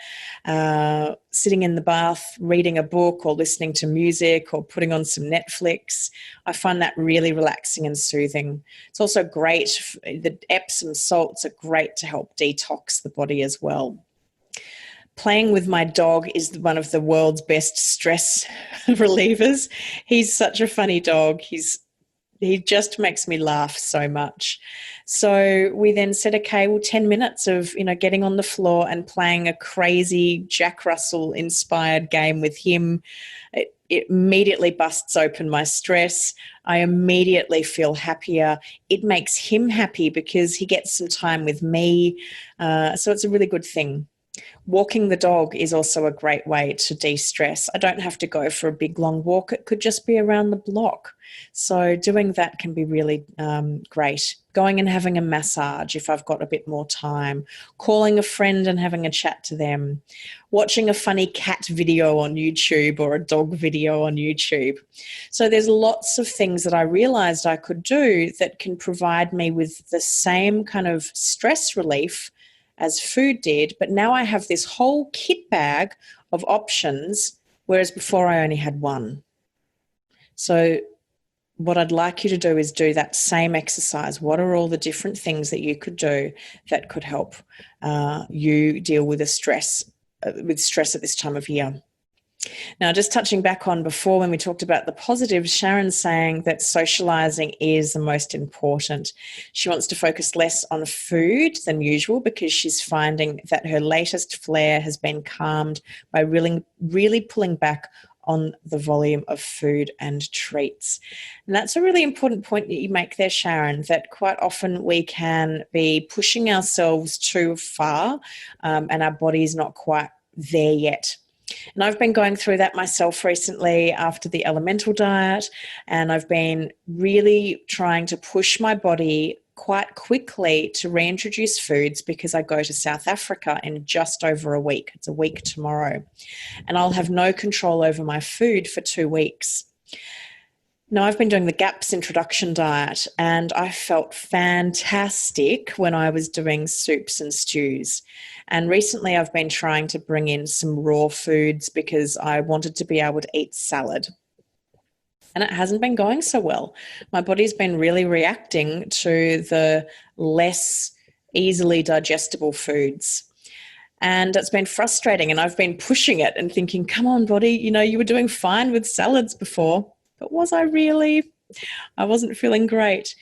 sitting in the bath, reading a book or listening to music or putting on some Netflix. I find that really relaxing and soothing. It's also great. The Epsom salts are great to help detox the body as well. Playing with my dog is one of the world's best stress relievers. He's such a funny dog. He just makes me laugh so much. So we then said, okay, well, 10 minutes of, getting on the floor and playing a crazy Jack Russell inspired game with him. It immediately busts open my stress. I immediately feel happier. It makes him happy because he gets some time with me. So it's a really good thing. Walking the dog is also a great way to de-stress. I don't have to go for a big long walk. It could just be around the block. So doing that can be really great. Going and having a massage if I've got a bit more time. Calling a friend and having a chat to them. Watching a funny cat video on YouTube or a dog video on YouTube. So there's lots of things that I realized I could do that can provide me with the same kind of stress relief as food did, but now I have this whole kit bag of options, whereas before I only had one. So what I'd like you to do is do that same exercise. What are all the different things that you could do that could help you deal with stress at this time of year? Now, just touching back on before when we talked about the positives, Sharon's saying that socializing is the most important. She wants to focus less on food than usual because she's finding that her latest flare has been calmed by really pulling back on the volume of food and treats. And that's a really important point that you make there, Sharon, that quite often we can be pushing ourselves too far and our body's not quite there yet. And I've been going through that myself recently after the elemental diet, and I've been really trying to push my body quite quickly to reintroduce foods because I go to South Africa in just over a week. It's a week tomorrow, and I'll have no control over my food for 2 weeks. No, I've been doing the GAPS introduction diet, and I felt fantastic when I was doing soups and stews. And recently I've been trying to bring in some raw foods because I wanted to be able to eat salad. And it hasn't been going so well. My body's been really reacting to the less easily digestible foods. And it's been frustrating. And I've been pushing it and thinking, come on, body, you were doing fine with salads before. But was I really? I wasn't feeling great.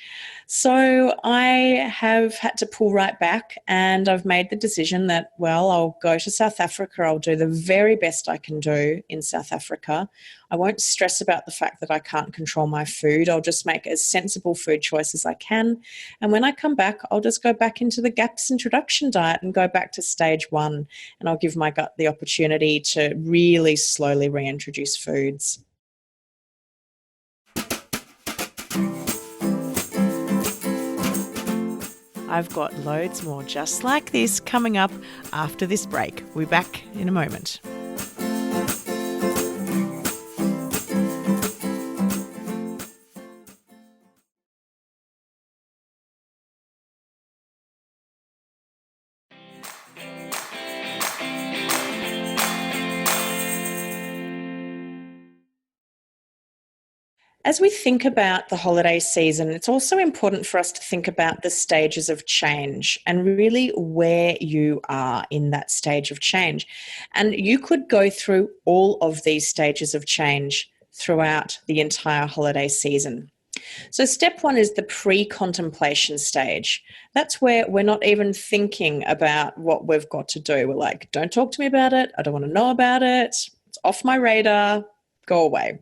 So I have had to pull right back, and I've made the decision that, well, I'll go to South Africa. I'll do the very best I can do in South Africa. I won't stress about the fact that I can't control my food. I'll just make as sensible food choice as I can. And when I come back, I'll just go back into the GAPS introduction diet and go back to stage 1. And I'll give my gut the opportunity to really slowly reintroduce foods. I've got loads more just like this coming up after this break. We'll be back in a moment. As we think about the holiday season, it's also important for us to think about the stages of change and really where you are in that stage of change. And you could go through all of these stages of change throughout the entire holiday season. So step 1 is the pre-contemplation stage. That's where we're not even thinking about what we've got to do. We're like, don't talk to me about it. I don't want to know about it. It's off my radar. Go away.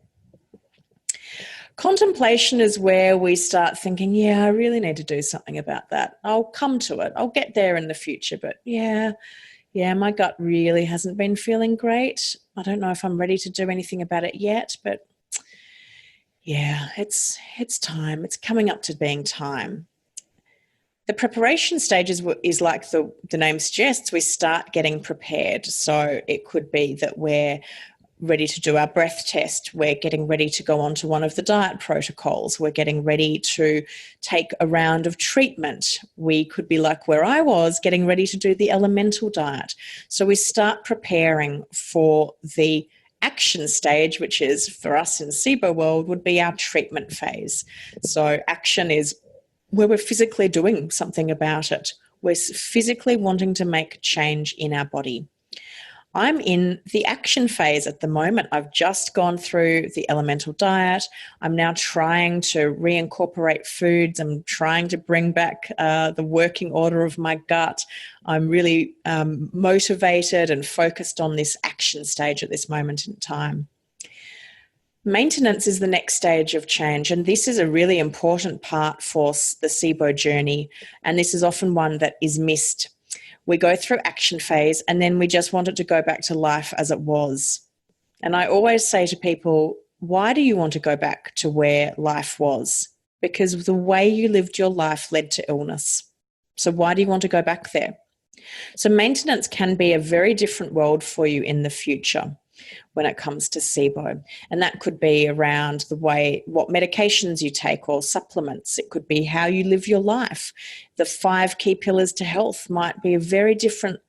Contemplation is where we start thinking, yeah, I really need to do something about that. I'll come to it. I'll get there in the future. But yeah, my gut really hasn't been feeling great. I don't know if I'm ready to do anything about it yet, but yeah, it's time. It's coming up to being time. The preparation stage is like the name suggests, we start getting prepared. So it could be that we're ready to do our breath test. We're getting ready to go on to one of the diet protocols. We're getting ready to take a round of treatment. We could be like where I was, getting ready to do the elemental diet. So we start preparing for the action stage, which is for us in Sibo world would be our treatment phase. So action is where we're physically doing something about it. We're physically wanting to make change in our body. I'm in the action phase at the moment. I've just gone through the elemental diet. I'm now trying to reincorporate foods. I'm trying to bring back the working order of my gut. I'm really motivated and focused on this action stage at this moment in time. Maintenance is the next stage of change, and this is a really important part for the Sibo journey, and this is often one that is missed. We go through action phase and then we just want it to go back to life as it was. And I always say to people, why do you want to go back to where life was? Because the way you lived your life led to illness. So why do you want to go back there? So maintenance can be a very different world for you in the future when it comes to Sibo. And that could be around the way, what medications you take or supplements. It could be how you live your life. The 5 key pillars to health might be a very different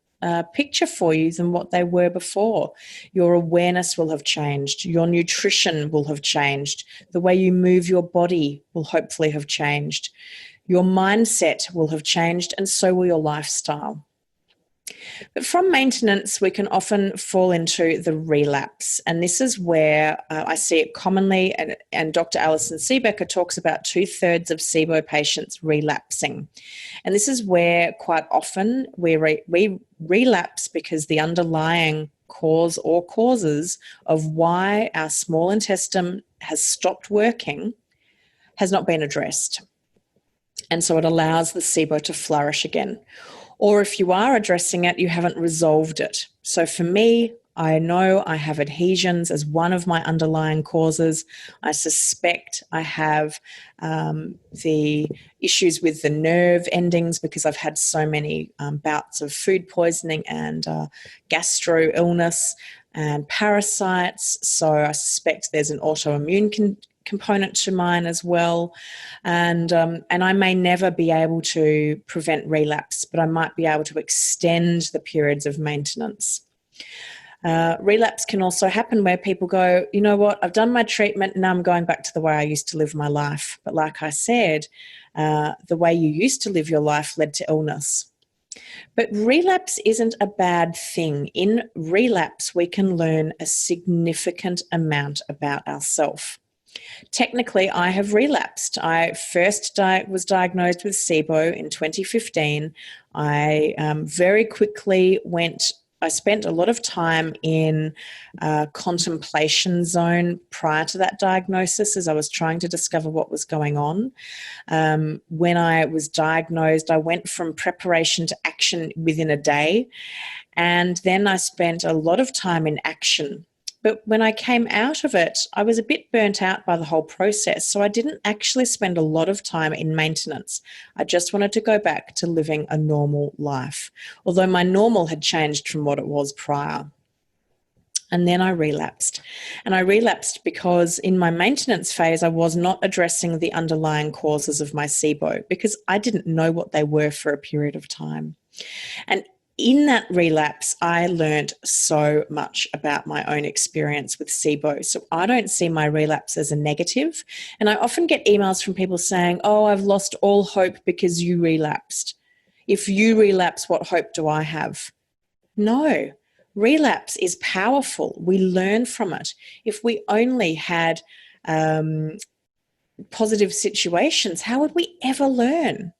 picture for you than what they were before. Your awareness will have changed. Your nutrition will have changed. The way you move your body will hopefully have changed. Your mindset will have changed, and so will your lifestyle. But from maintenance, we can often fall into the relapse. And this is where I see it commonly, and Dr. Alison Siebecker talks about 2/3 of Sibo patients relapsing. And this is where quite often we relapse because the underlying cause or causes of why our small intestine has stopped working has not been addressed. And so it allows the Sibo to flourish again. Or if you are addressing it, you haven't resolved it. So for me, I know I have adhesions as one of my underlying causes. I suspect I have the issues with the nerve endings because I've had so many bouts of food poisoning and gastro illness and parasites. So I suspect there's an autoimmune component to mine as well. And I may never be able to prevent relapse, but I might be able to extend the periods of maintenance. Relapse can also happen where people go, you know what, I've done my treatment and now I'm going back to the way I used to live my life. But like I said, the way you used to live your life led to illness. But relapse isn't a bad thing. In relapse, we can learn a significant amount about ourselves. Technically, I have relapsed. I first was diagnosed with Sibo in 2015. I very quickly I spent a lot of time in contemplation zone prior to that diagnosis as I was trying to discover what was going on. When I was diagnosed, I went from preparation to action within a day, and then I spent a lot of time in action. But when I came out of it, I was a bit burnt out by the whole process. So I didn't actually spend a lot of time in maintenance. I just wanted to go back to living a normal life, although my normal had changed from what it was prior. And then I relapsed. And I relapsed because in my maintenance phase, I was not addressing the underlying causes of my Sibo because I didn't know what they were for a period of time. And in that relapse, I learned so much about my own experience with Sibo. So I don't see my relapse as a negative. And I often get emails from people saying, oh, I've lost all hope because you relapsed. If you relapse, what hope do I have? No, relapse is powerful. We learn from it. If we only had positive situations, how would we ever learn?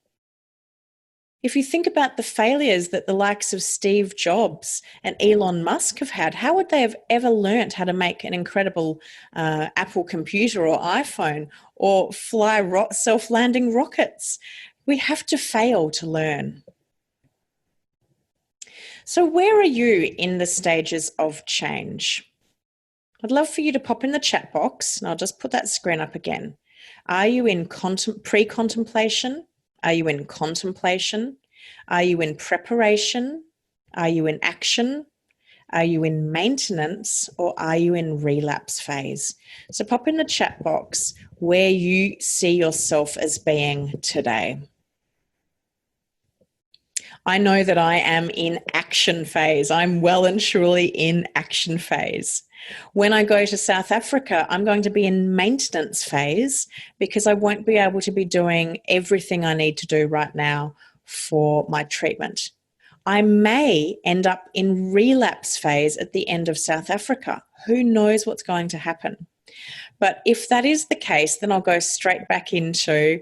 If you think about the failures that the likes of Steve Jobs and Elon Musk have had, how would they have ever learnt how to make an incredible Apple computer or iPhone or fly self-landing rockets? We have to fail to learn. So where are you in the stages of change? I'd love for you to pop in the chat box, and I'll just put that screen up again. Are you in pre-contemplation? Are you in contemplation? Are you in preparation? Are you in action? Are you in maintenance? Or are you in relapse phase? So pop in the chat box where you see yourself as being today. I know that I am in action phase. I'm well and truly in action phase. When I go to South Africa, I'm going to be in maintenance phase because I won't be able to be doing everything I need to do right now for my treatment. I may end up in relapse phase at the end of South Africa. Who knows what's going to happen? But if that is the case, then I'll go straight back into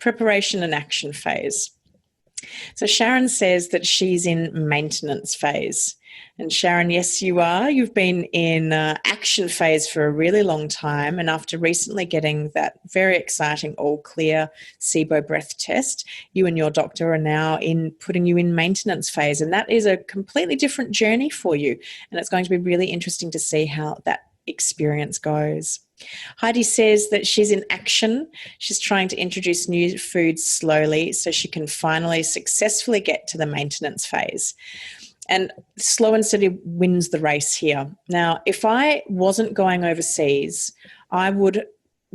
preparation and action phase. So Sharon says that she's in maintenance phase. And Sharon, yes, you are. You've been in action phase for a really long time. And after recently getting that very exciting all clear Sibo breath test, you and your doctor are now putting you in maintenance phase. And that is a completely different journey for you. And it's going to be really interesting to see how that experience goes. Heidi says that she's in action. She's trying to introduce new foods slowly so she can finally successfully get to the maintenance phase. And slow and steady wins the race here. Now, if I wasn't going overseas, I would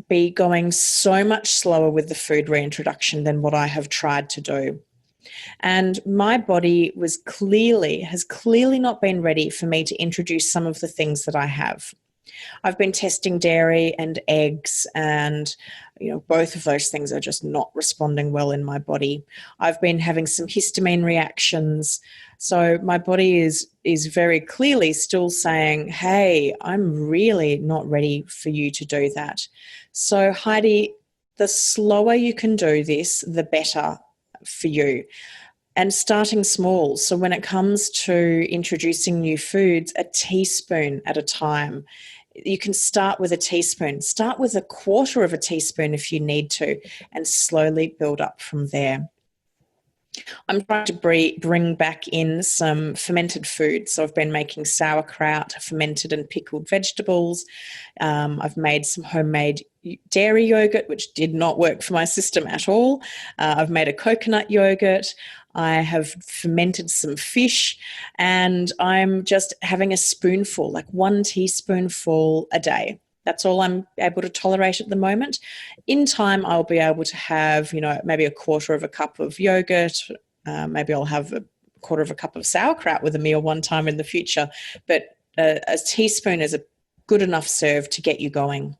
be going so much slower with the food reintroduction than what I have tried to do. And my body has clearly not been ready for me to introduce some of the things that I have. I've been testing dairy and eggs, and both of those things are just not responding well in my body. I've been having some histamine reactions. So my body is very clearly still saying, hey, I'm really not ready for you to do that. So Heidi, the slower you can do this, the better for you. And starting small. So when it comes to introducing new foods, a teaspoon at a time. You can start with a teaspoon. Start with 1/4 of a teaspoon if you need to, and slowly build up from there. I'm trying to bring back in some fermented foods. So I've been making sauerkraut, fermented and pickled vegetables. I've made some homemade dairy yogurt, which did not work for my system at all. I've made a coconut yogurt. I have fermented some fish, and I'm just having a spoonful, like 1 teaspoonful a day. That's all I'm able to tolerate at the moment. In time, I'll be able to have, maybe a quarter of a cup of yogurt. Maybe I'll have a quarter of a cup of sauerkraut with a meal one time in the future. But a teaspoon is a good enough serve to get you going.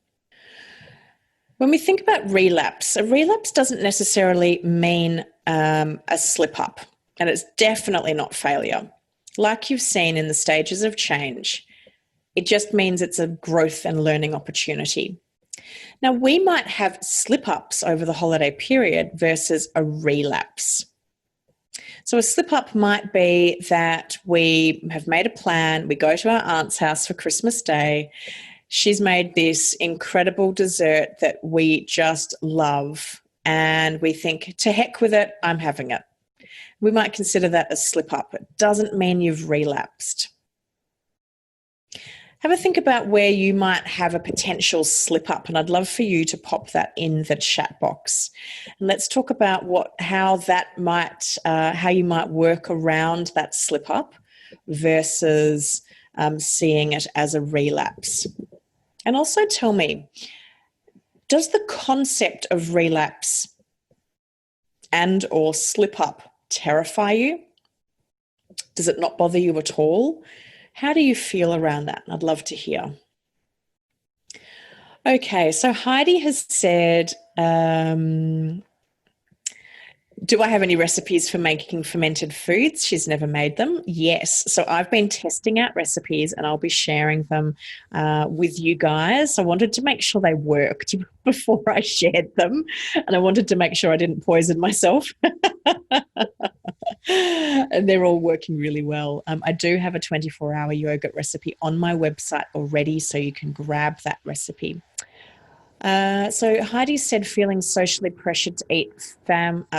When we think about relapse, a relapse doesn't necessarily mean a slip up, and it's definitely not failure. Like you've seen in the stages of change, it just means it's a growth and learning opportunity. Now, we might have slip-ups over the holiday period versus a relapse. So a slip-up might be that we have made a plan, we go to our aunt's house for Christmas Day. She's made this incredible dessert that we just love, and we think, to heck with it, I'm having it. We might consider that a slip-up. It doesn't mean you've relapsed. Have a think about where you might have a potential slip up, and I'd love for you to pop that in the chat box. And let's talk about how you might work around that slip up versus seeing it as a relapse. And also tell me, does the concept of relapse and or slip up terrify you? Does it not bother you at all? How do you feel around that? I'd love to hear. Okay, so Heidi has said, do I have any recipes for making fermented foods? She's never made them. Yes. So I've been testing out recipes and I'll be sharing them with you guys. I wanted to make sure they worked before I shared them. And I wanted to make sure I didn't poison myself. And they're all working really well. I do have a 24-hour yogurt recipe on my website already, so you can grab that recipe. So Heidi said feeling socially pressured to eat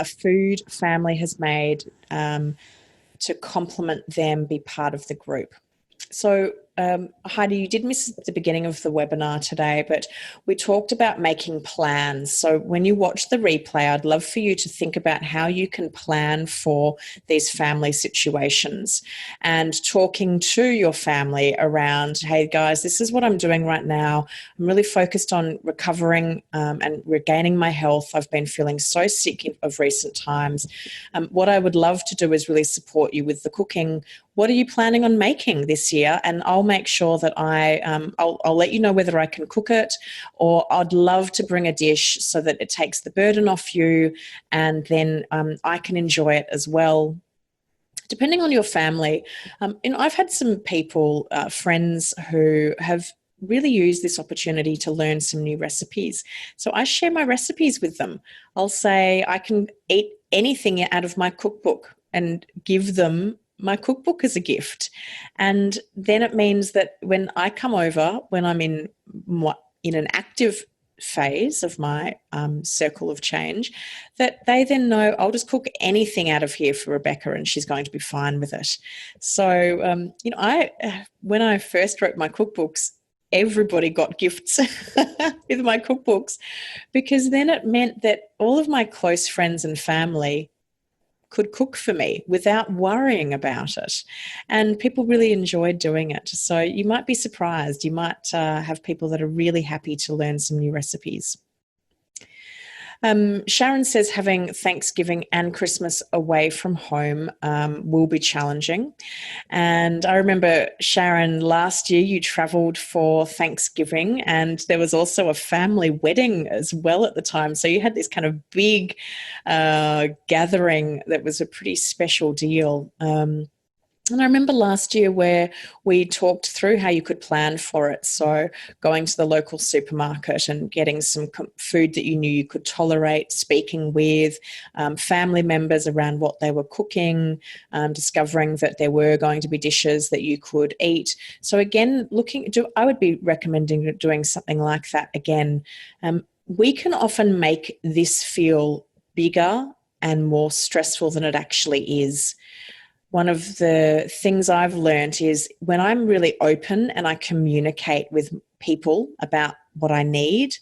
food family has made to complement them, be part of the group. So Heidi, you did miss the beginning of the webinar today, but we talked about making plans. So when you watch the replay, I'd love for you to think about how you can plan for these family situations and talking to your family around, hey guys, this is what I'm doing right now. I'm really focused on recovering and regaining my health. I've been feeling so sick of recent times. What I would love to do is really support you with the cooking. What are you planning on making this year? And I'll make sure that I'll let you know whether I can cook it, or I'd love to bring a dish so that it takes the burden off you, and then I can enjoy it as well. Depending on your family, I've had some people, friends who have really used this opportunity to learn some new recipes. So I share my recipes with them. I'll say I can eat anything out of my cookbook and give them my cookbook as a gift. And then it means that when I come over, when I'm in an active phase of my circle of change, that they then know I'll just cook anything out of here for Rebecca and she's going to be fine with it. So, when I first wrote my cookbooks, everybody got gifts with my cookbooks, because then it meant that all of my close friends and family could cook for me without worrying about it. And people really enjoyed doing it. So you might be surprised. You might have people that are really happy to learn some new recipes. Sharon says having Thanksgiving and Christmas away from home will be challenging. And I remember, Sharon, last year you travelled for Thanksgiving, and there was also a family wedding as well at the time. So you had this kind of big gathering that was a pretty special deal. And I remember last year where we talked through how you could plan for it. So going to the local supermarket and getting some food that you knew you could tolerate, speaking with family members around what they were cooking, discovering that there were going to be dishes that you could eat. So again, I would be recommending doing something like that again. We can often make this feel bigger and more stressful than it actually is. One of the things I've learned is when I'm really open and I communicate with people about what I need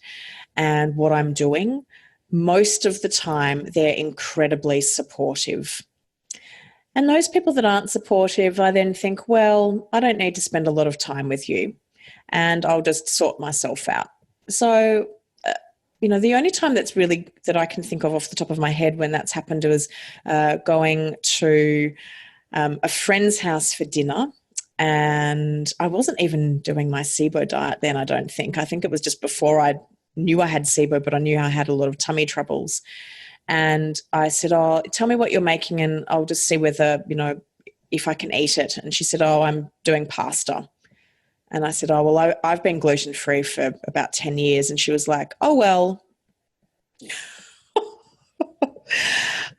and what I'm doing, most of the time they're incredibly supportive. And those people that aren't supportive, I then think, well, I don't need to spend a lot of time with you. and I'll just sort myself out. So, the only time that I can think of off the top of my head when that's happened was going to a friend's house for dinner. And I wasn't even doing my Sibo diet then, I don't think. I think it was just before I knew I had Sibo, but I knew I had a lot of tummy troubles. And I said, oh, tell me what you're making and I'll just see whether, if I can eat it. And she said, oh, I'm doing pasta. And I said, oh, well, I've been gluten-free for about 10 years. And she was like, oh, well.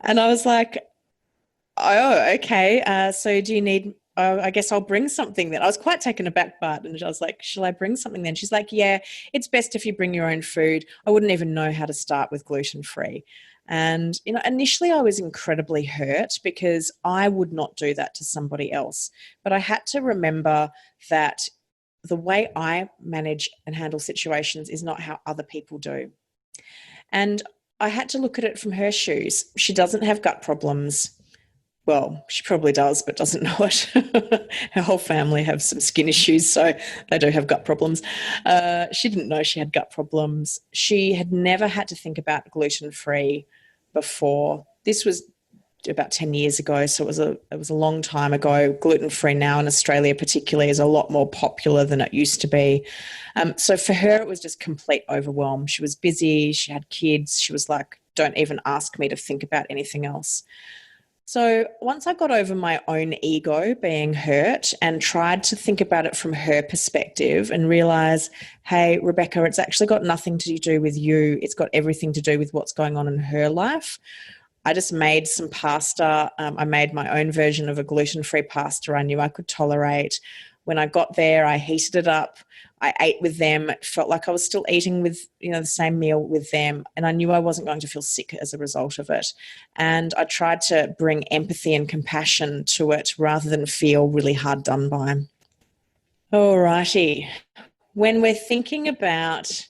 And I was like, oh, okay. So do you need, I guess I'll bring something then. I was quite taken aback by it. And I was like, shall I bring something then? She's like, yeah, it's best if you bring your own food. I wouldn't even know how to start with gluten-free. And, initially I was incredibly hurt because I would not do that to somebody else. But I had to remember that the way I manage and handle situations is not how other people do. And I had to look at it from her shoes. She doesn't have gut problems. Well, she probably does, but doesn't know it. Her whole family have some skin issues, so they do have gut problems. She didn't know she had gut problems. She had never had to think about gluten-free before. This was about 10 years ago, so it was a long time ago. Gluten-free now in Australia particularly is a lot more popular than it used to be. So for her, it was just complete overwhelm. She was busy. She had kids. She was like, don't even ask me to think about anything else. So once I got over my own ego being hurt and tried to think about it from her perspective and realize, hey, Rebecca, it's actually got nothing to do with you. It's got everything to do with what's going on in her life. I just made some pasta. I made my own version of a gluten-free pasta I knew I could tolerate. When I got there, I heated it up. I ate with them. It felt like I was still eating with, the same meal with them. And I knew I wasn't going to feel sick as a result of it. And I tried to bring empathy and compassion to it rather than feel really hard done by. All righty. When we're thinking about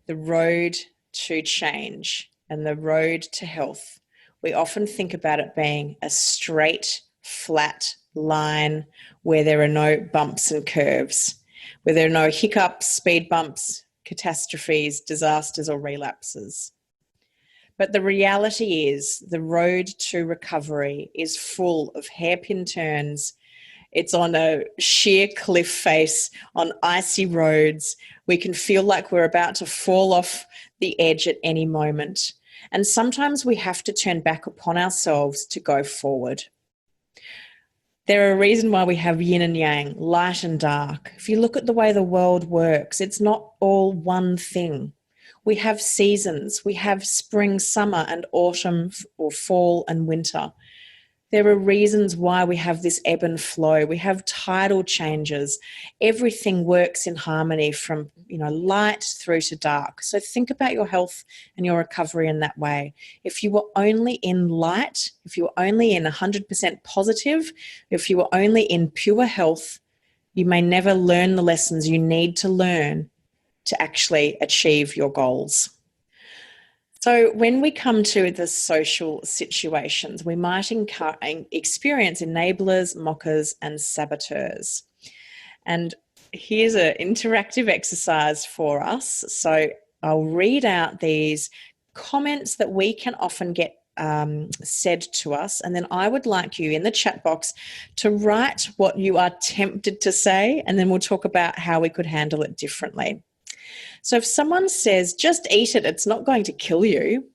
the road to change and the road to health, we often think about it being a straight, flat line where there are no bumps and curves, where there are no hiccups, speed bumps, catastrophes, disasters, or relapses. But the reality is the road to recovery is full of hairpin turns. It's on a sheer cliff face, on icy roads. We can feel like we're about to fall off the edge at any moment. And sometimes we have to turn back upon ourselves to go forward. There are a reason why we have yin and yang, light and dark. If you look at the way the world works, it's not all one thing. We have seasons. We have spring, summer, and autumn, or fall and winter. There are reasons why we have this ebb and flow. We have tidal changes. Everything works in harmony from, light through to dark. So think about your health and your recovery in that way. If you were only in light, if you were only in 100% positive, if you were only in pure health, you may never learn the lessons you need to learn to actually achieve your goals. So when we come to the social situations, we might experience enablers, mockers, and saboteurs. And here's an interactive exercise for us. So I'll read out these comments that we can often get said to us, and then I would like you in the chat box to write what you are tempted to say, and then we'll talk about how we could handle it differently. So if someone says, just eat it, it's not going to kill you,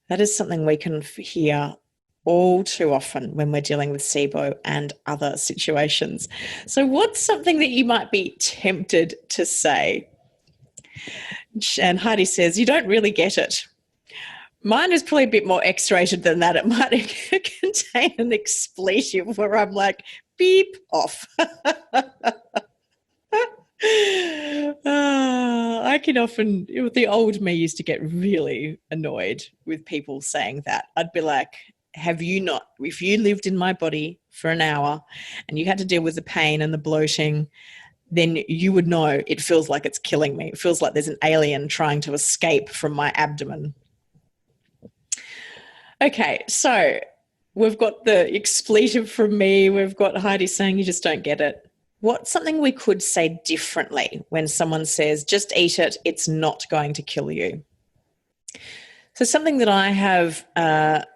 that is something we can hear all too often when we're dealing with Sibo and other situations. So what's something that you might be tempted to say? And Heidi says, you don't really get it. Mine is probably a bit more X-rated than that. It might contain an expletive where I'm like, beep, off. I can often, the old me used to get really annoyed with people saying that. I'd be like, if you lived in my body for an hour and you had to deal with the pain and the bloating, then you would know it feels like it's killing me. It feels like there's an alien trying to escape from my abdomen. Okay, so we've got the expletive from me. We've got Heidi saying you just don't get it. What's something we could say differently when someone says, just eat it, it's not going to kill you? So something that I have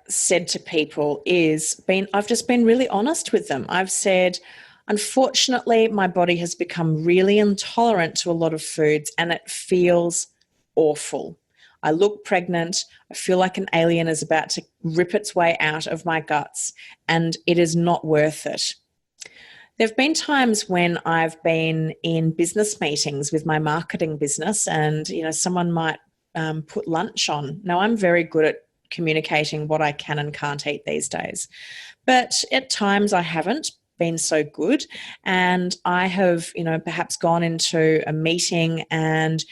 said to people is I've just been really honest with them. I've said, unfortunately, my body has become really intolerant to a lot of foods and it feels awful. I look pregnant. I feel like an alien is about to rip its way out of my guts, and it is not worth it. There have been times when I've been in business meetings with my marketing business and, someone might put lunch on. Now, I'm very good at communicating what I can and can't eat these days. But at times I haven't been so good. And I have, perhaps gone into a meeting and,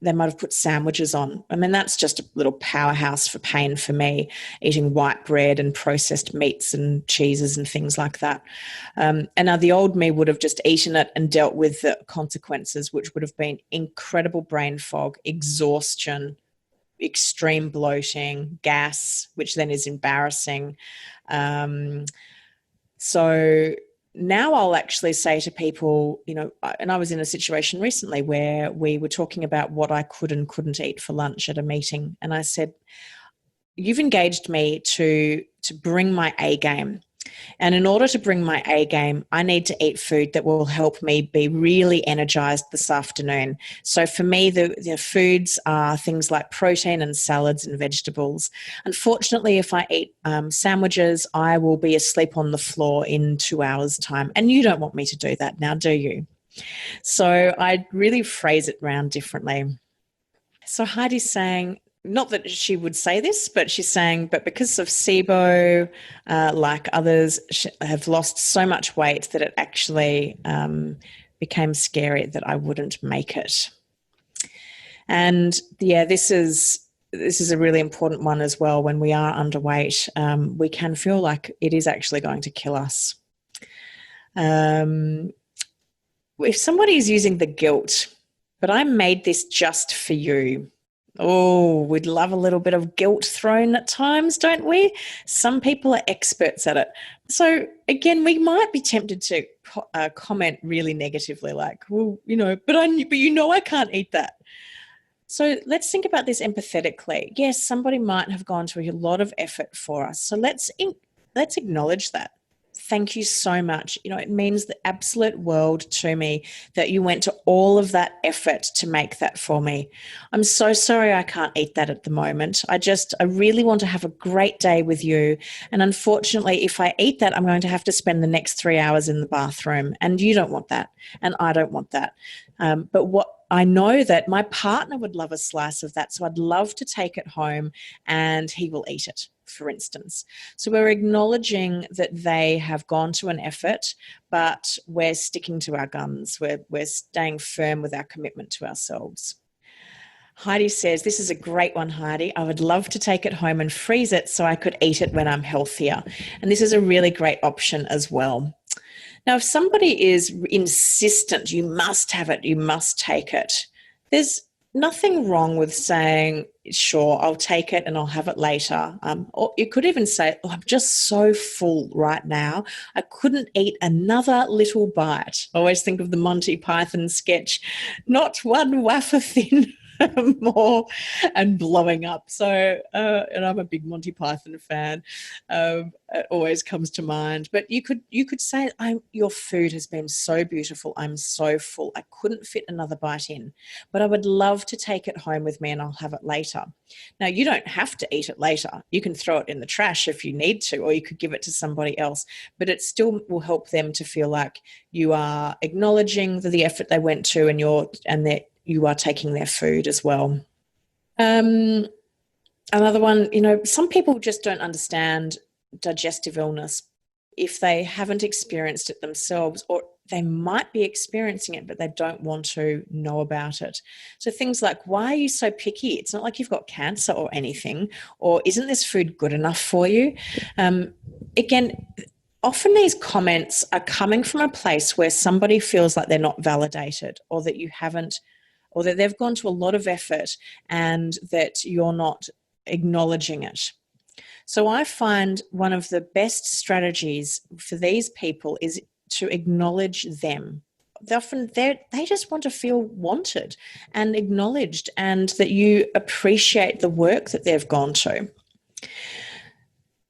they might have put sandwiches on. I mean, that's just a little powerhouse for pain for me, eating white bread and processed meats and cheeses and things like that. And now the old me would have just eaten it and dealt with the consequences, which would have been incredible brain fog, exhaustion, extreme bloating, gas, which then is embarrassing. So now I'll actually say to people, and I was in a situation recently where we were talking about what I could and couldn't eat for lunch at a meeting. And I said, you've engaged me to bring my A game. And in order to bring my A game, I need to eat food that will help me be really energized this afternoon. So for me, the foods are things like protein and salads and vegetables. Unfortunately, if I eat sandwiches, I will be asleep on the floor in 2 hours' time. And you don't want me to do that now, do you? So I really phrase it around differently. So Heidi's saying, not that she would say this, but she's saying, but because of Sibo, like others, have lost so much weight that it actually became scary that I wouldn't make it. And yeah, this is a really important one as well. When we are underweight, we can feel like it is actually going to kill us. If somebody is using the guilt, but I made this just for you. Oh, we'd love a little bit of guilt thrown at times, don't we? Some people are experts at it. So again, we might be tempted to comment really negatively, like, well, but I can't eat that. So let's think about this empathetically. Yes, somebody might have gone to a lot of effort for us. So let's acknowledge that. Thank you so much. It means the absolute world to me that you went to all of that effort to make that for me. I'm so sorry I can't eat that at the moment. I really want to have a great day with you. And unfortunately, if I eat that, I'm going to have to spend the next 3 hours in the bathroom. And you don't want that. And I don't want that. But what I know that my partner would love a slice of that. So I'd love to take it home and he will eat it, for instance. So we're acknowledging that they have gone to an effort, but we're sticking to our guns. We're staying firm with our commitment to ourselves. Heidi says, this is a great one, Heidi. I would love to take it home and freeze it so I could eat it when I'm healthier. And this is a really great option as well. Now, if somebody is insistent, you must have it, you must take it, there's nothing wrong with saying, sure, I'll take it and I'll have it later. Or you could even say, I'm just so full right now. I couldn't eat another little bite. I always think of the Monty Python sketch, not one wafer thin more, and blowing up. So, and I'm a big Monty Python fan. It always comes to mind. But you could say, your food has been so beautiful. I'm so full. I couldn't fit another bite in, but I would love to take it home with me and I'll have it later. Now, you don't have to eat it later. You can throw it in the trash if you need to, or you could give it to somebody else, but it still will help them to feel like you are acknowledging the effort they went to and you are taking their food as well. Another one, some people just don't understand digestive illness if they haven't experienced it themselves, or they might be experiencing it, but they don't want to know about it. So things like, why are you so picky? It's not like you've got cancer or anything, or isn't this food good enough for you? Again, often these comments are coming from a place where somebody feels like they're not validated, or that you haven't, or that they've gone to a lot of effort and that you're not acknowledging it. So I find one of the best strategies for these people is to acknowledge them. They just want to feel wanted and acknowledged, and that you appreciate the work that they've gone to.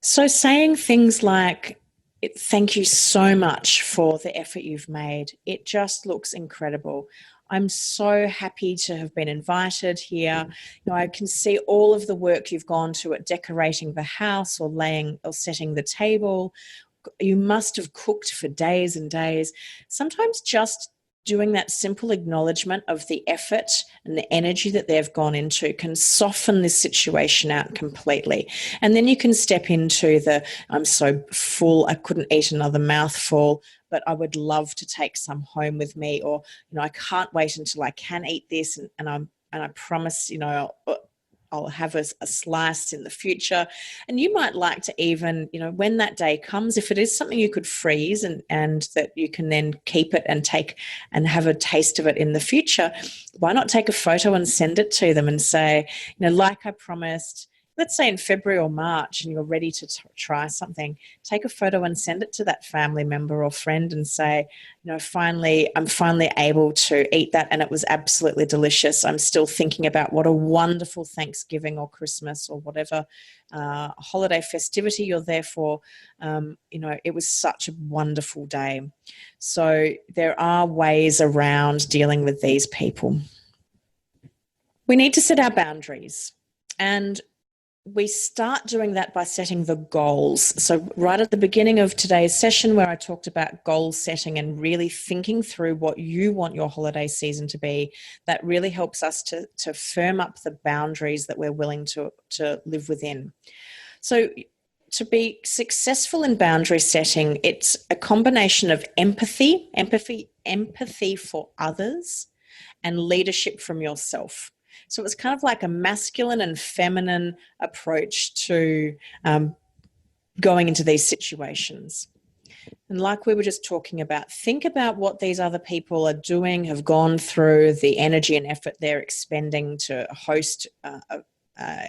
So saying things like, thank you so much for the effort you've made. It just looks incredible. I'm so happy to have been invited here. I can see all of the work you've gone to at decorating the house or setting the table. You must have cooked for days and days. Sometimes just doing that simple acknowledgement of the effort and the energy that they've gone into can soften this situation out completely. And then you can step into I'm so full, I couldn't eat another mouthful, but I would love to take some home with me, or, I can't wait until I can eat this, and I promise, I'll have a slice in the future. And you might like to even, when that day comes, if it is something you could freeze and that you can then keep it and take and have a taste of it in the future, why not take a photo and send it to them and say, like I promised, let's say in February or March, and you're ready to try something, take a photo and send it to that family member or friend and say, I'm finally able to eat that, and it was absolutely delicious. I'm still thinking about what a wonderful Thanksgiving or Christmas or whatever holiday festivity you're there for. It was such a wonderful day. So there are ways around dealing with these people. We need to set our boundaries, and we start doing that by setting the goals. So right at the beginning of today's session, where I talked about goal setting and really thinking through what you want your holiday season to be, that really helps us to firm up the boundaries that we're willing to live within. So to be successful in boundary setting, it's a combination of empathy for others, and leadership from yourself. So it's kind of like a masculine and feminine approach to going into these situations. And like we were just talking about, think about what these other people are doing, have gone through, the energy and effort they're expending to host a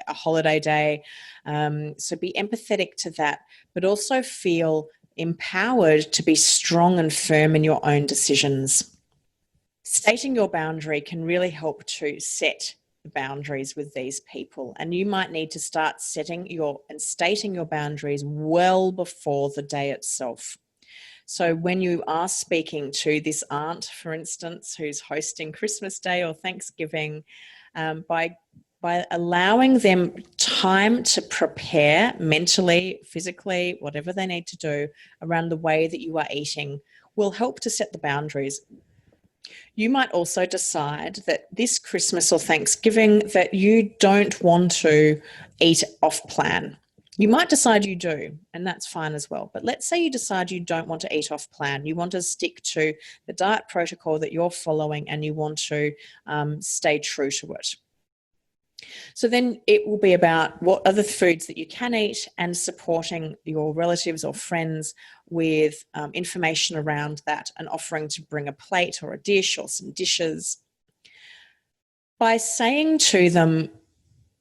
holiday day. So be empathetic to that, but also feel empowered to be strong and firm in your own decisions. Stating your boundary can really help to set boundaries with these people, and you might need to start stating your boundaries well before the day itself. So when you are speaking to this aunt, for instance, who's hosting Christmas Day or Thanksgiving, by allowing them time to prepare mentally, physically, whatever they need to do around the way that you are eating, will help to set the boundaries. You might also decide that this Christmas or Thanksgiving that you don't want to eat off plan. You might decide you do, and that's fine as well. But let's say you decide you don't want to eat off plan. You want to stick to the diet protocol that you're following, and you want to stay true to it. So then it will be about what other foods that you can eat, and supporting your relatives or friends with information around that, and offering to bring a plate or a dish or some dishes. By saying to them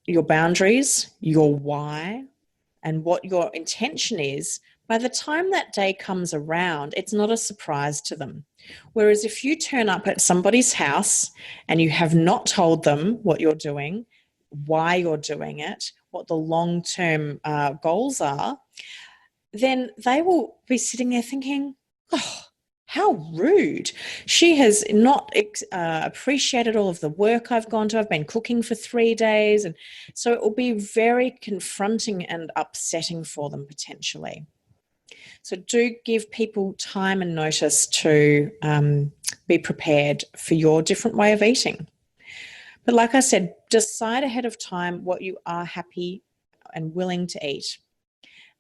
your boundaries, your why, and what your intention is, by the time that day comes around, it's not a surprise to them. Whereas if you turn up at somebody's house and you have not told them what you're doing, why you're doing it, what the long-term goals are, then they will be sitting there thinking, oh, how rude. She has not appreciated all of the work I've gone to. I've been cooking for 3 days. And so it will be very confronting and upsetting for them potentially. So do give people time and notice to be prepared for your different way of eating. But like I said, decide ahead of time what you are happy and willing to eat.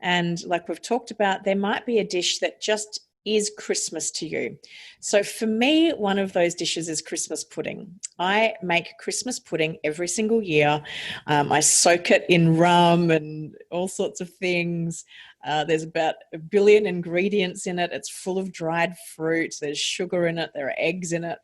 And like we've talked about, there might be a dish that just is Christmas to you. So for me, one of those dishes is Christmas pudding. I make Christmas pudding every single year. I soak it in rum and all sorts of things. There's about 1 billion ingredients in it. It's full of dried fruit. There's sugar in it. There are eggs in it.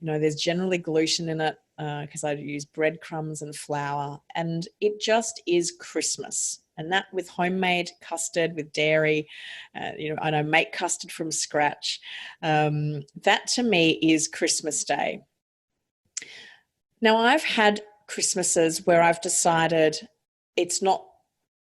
There's generally gluten in it because I use breadcrumbs and flour. And it just is Christmas. And that with homemade custard with dairy, and I make custard from scratch. That to me is Christmas Day. Now, I've had Christmases where I've decided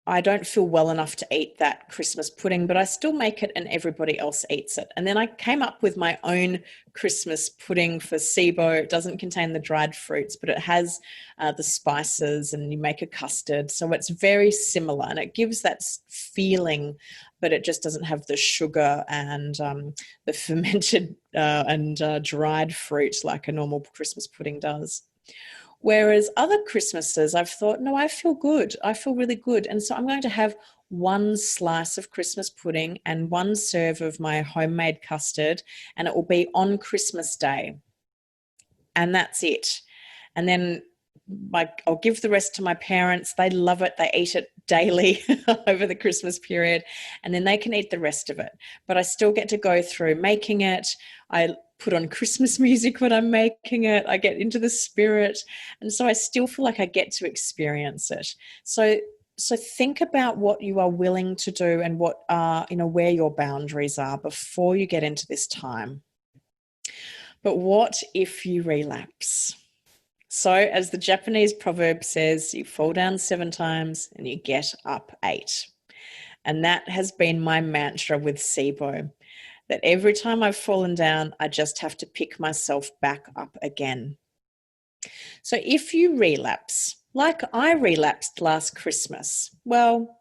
I don't feel well enough to eat that Christmas pudding, but I still make it and everybody else eats it. And then I came up with my own Christmas pudding for Sibo. It doesn't contain the dried fruits, but it has the spices, and you make a custard. So it's very similar and it gives that feeling, but it just doesn't have the sugar and the fermented and dried fruit like a normal Christmas pudding does. Whereas other Christmases, I've thought, no, I feel good. I feel really good. And so I'm going to have one slice of Christmas pudding and one serve of my homemade custard, and it will be on Christmas Day. And that's it. And then I'll give the rest to my parents. They love it. They eat it daily over the Christmas period, and then they can eat the rest of it. But I still get to go through making it. I put on Christmas music when I'm making it. I get into the spirit. And so I still feel like I get to experience it. So think about what you are willing to do and what are, where your boundaries are before you get into this time. But what if you relapse? So as the Japanese proverb says, you fall down 7 times and you get up 8. And that has been my mantra with Sibo, that every time I've fallen down, I just have to pick myself back up again. So if you relapse, like I relapsed last Christmas, well,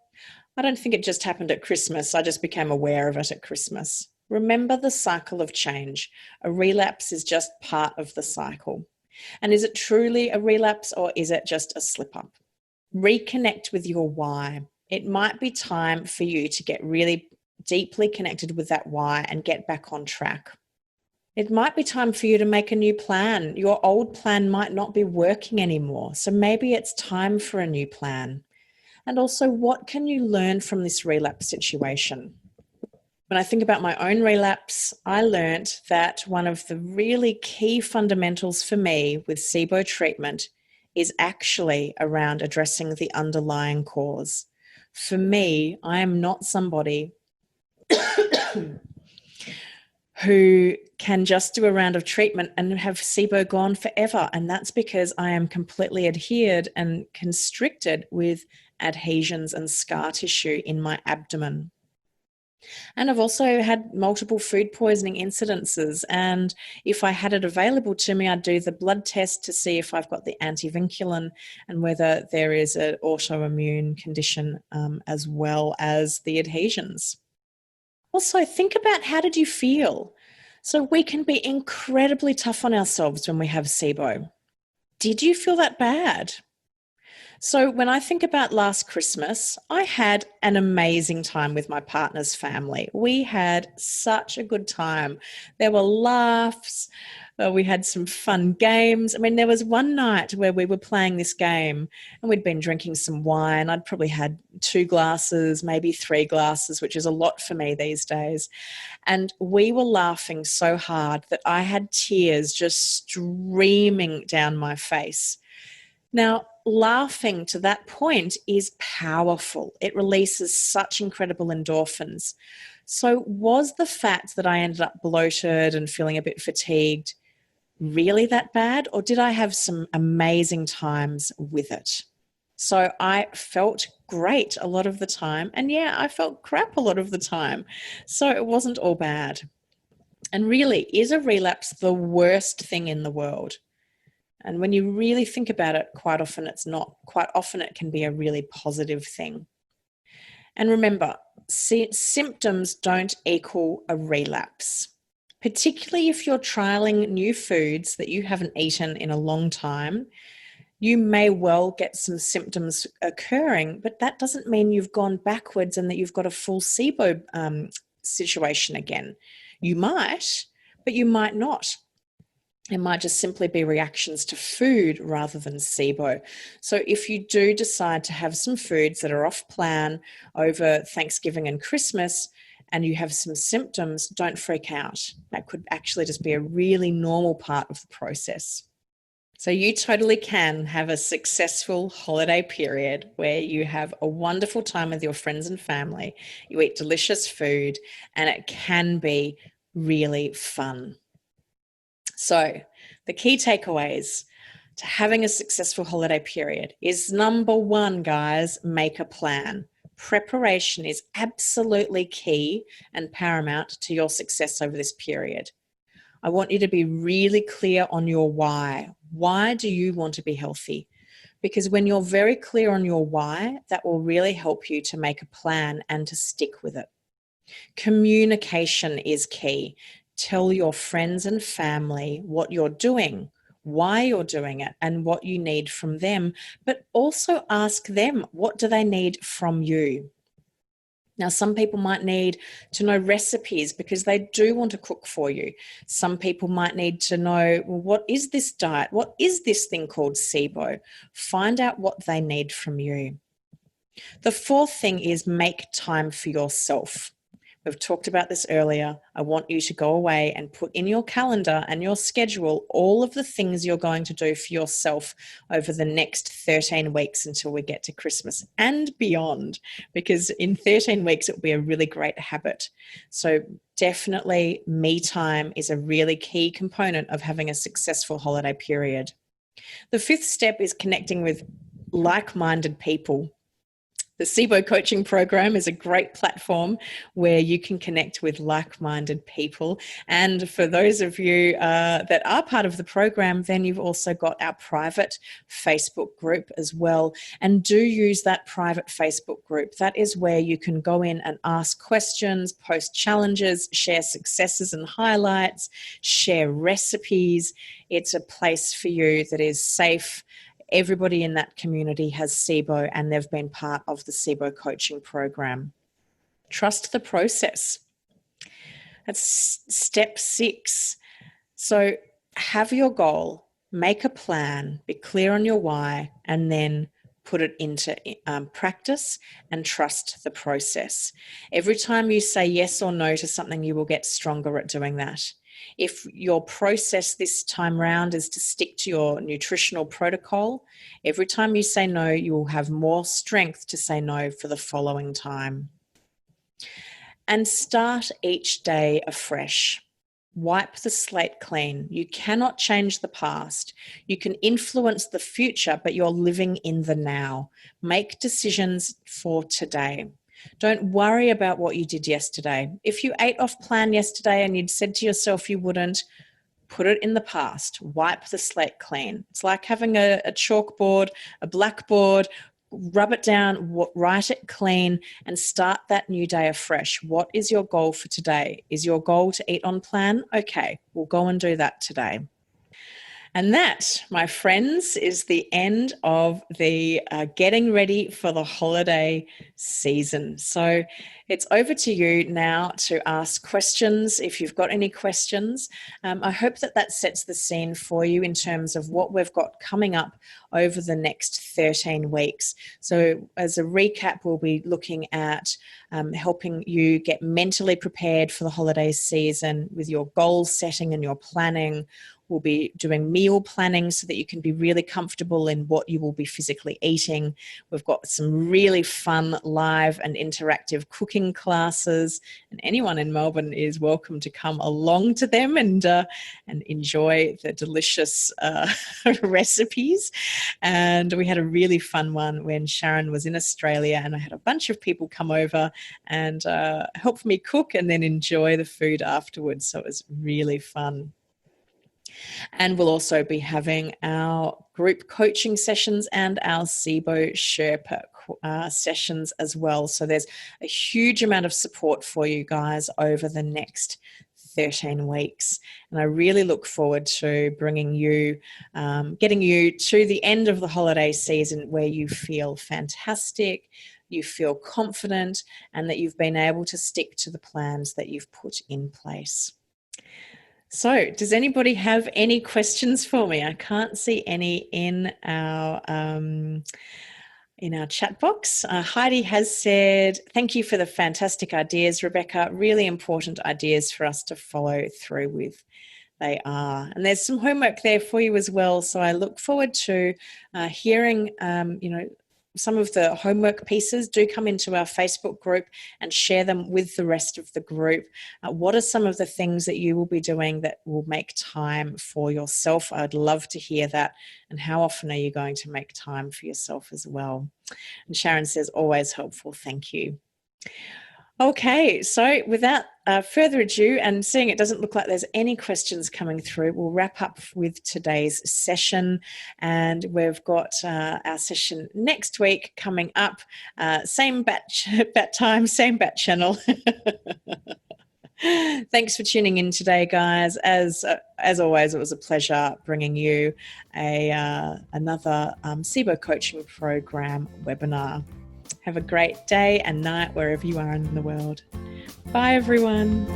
I don't think it just happened at Christmas. I just became aware of it at Christmas. Remember the cycle of change. A relapse is just part of the cycle. And is it truly a relapse, or is it just a slip up? Reconnect with your why. It might be time for you to get really deeply connected with that why and get back on track. It might be time for you to make a new plan. Your old plan might not be working anymore. So maybe it's time for a new plan. And also, what can you learn from this relapse situation? When I think about my own relapse, I learned that one of the really key fundamentals for me with Sibo treatment is actually around addressing the underlying cause. For me, I am not somebody who can just do a round of treatment and have Sibo gone forever. And that's because I am completely adhered and constricted with adhesions and scar tissue in my abdomen. And I've also had multiple food poisoning incidences. And if I had it available to me, I'd do the blood test to see if I've got the antivinculin and whether there is an autoimmune condition as well as the adhesions. Also, think about, how did you feel? So we can be incredibly tough on ourselves when we have Sibo. Did you feel that bad? So when I think about last Christmas, I had an amazing time with my partner's family. We had such a good time. There were laughs. We had some fun games. I mean, there was one night where we were playing this game and we'd been drinking some wine. I'd probably had 2 glasses, maybe 3 glasses, which is a lot for me these days. And we were laughing so hard that I had tears just streaming down my face. Now, laughing to that point is powerful. It releases such incredible endorphins. So was the fact that I ended up bloated and feeling a bit fatigued really that bad, or did I have some amazing times with it? So I felt great a lot of the time, and yeah, I felt crap a lot of the time. So it wasn't all bad. And really, is a relapse the worst thing in the world? And when you really think about it, quite often it's not. Quite often it can be a really positive thing. And remember, symptoms don't equal a relapse, particularly if you're trialing new foods that you haven't eaten in a long time. You may well get some symptoms occurring, but that doesn't mean you've gone backwards and that you've got a full Sibo situation again. You might, but you might not. It might just simply be reactions to food rather than Sibo. So if you do decide to have some foods that are off plan over Thanksgiving and Christmas and you have some symptoms, don't freak out. That could actually just be a really normal part of the process. So you totally can have a successful holiday period where you have a wonderful time with your friends and family, you eat delicious food, and it can be really fun. So the key takeaways to having a successful holiday period is, number one, guys, make a plan. Preparation is absolutely key and paramount to your success over this period. I want you to be really clear on your why. Why do you want to be healthy? Because when you're very clear on your why, that will really help you to make a plan and to stick with it. Communication is key. Tell your friends and family what you're doing, why you're doing it, and what you need from them, but also ask them, what do they need from you? Now, some people might need to know recipes because they do want to cook for you. Some people might need to know, well, what is this diet? What is this thing called SIBO? Find out what they need from you. The fourth thing is make time for yourself. We've talked about this earlier. I want you to go away and put in your calendar and your schedule all of the things you're going to do for yourself over the next 13 weeks until we get to Christmas and beyond, because in 13 weeks, it will be a really great habit. So definitely me time is a really key component of having a successful holiday period. The fifth step is connecting with like-minded people. The Sibo coaching program is a great platform where you can connect with like-minded people. And for those of you that are part of the program, then you've also got our private Facebook group as well. And do use that private Facebook group. That is where you can go in and ask questions, post challenges, share successes and highlights, share recipes. It's a place for you that is safe. Everybody in that community has SIBO and they've been part of the SIBO coaching program. Trust the process. That's step 6. So have your goal, make a plan, be clear on your why, and then put it into practice and trust the process. Every time you say yes or no to something, you will get stronger at doing that. If your process this time round is to stick to your nutritional protocol, every time you say no, you will have more strength to say no for the following time. And start each day afresh. Wipe the slate clean. You cannot change the past. You can influence the future, but you're living in the now. Make decisions for today. Don't worry about what you did yesterday. If you ate off plan yesterday and you'd said to yourself you wouldn't, put it in the past. Wipe the slate clean. It's like having a chalkboard, a blackboard. Rub it down, write it clean, and start that new day afresh. What is your goal for today? Is your goal to eat on plan? Okay, we'll go and do that today. And that, my friends, is the end of the getting ready for the holiday season. So it's over to you now to ask questions if you've got any questions. I hope that sets the scene for you in terms of what we've got coming up over the next 13 weeks. So as a recap, we'll be looking at helping you get mentally prepared for the holiday season with your goal setting and your planning. We'll be doing meal planning so that you can be really comfortable in what you will be physically eating. We've got some really fun live and interactive cooking classes, and anyone in Melbourne is welcome to come along to them and enjoy the delicious recipes. And we had a really fun one when Sharon was in Australia, and I had a bunch of people come over and help me cook and then enjoy the food afterwards. So it was really fun. And we'll also be having our group coaching sessions and our Sibo Sherpa sessions as well. So there's a huge amount of support for you guys over the next 13 weeks. And I really look forward to bringing you, getting you to the end of the holiday season where you feel fantastic, you feel confident, and that you've been able to stick to the plans that you've put in place. So does anybody have any questions for me? I can't see any in our chat box. Heidi has said, thank you for the fantastic ideas, Rebecca. Really important ideas for us to follow through with. They are. And there's some homework there for you as well. So I look forward to hearing, some of the homework pieces. Do come into our Facebook group and share them with the rest of the group. What are some of the things that you will be doing that will make time for yourself? I'd love to hear that. And how often are you going to make time for yourself as well? And Sharon says, always helpful. Thank you. Okay, so without further ado, and seeing it doesn't look like there's any questions coming through, we'll wrap up with today's session. And we've got our session next week coming up. Same bat time, same bat channel. Thanks for tuning in today, guys. As always, it was a pleasure bringing you another Sibo Coaching Program webinar. Have a great day and night wherever you are in the world. Bye, everyone.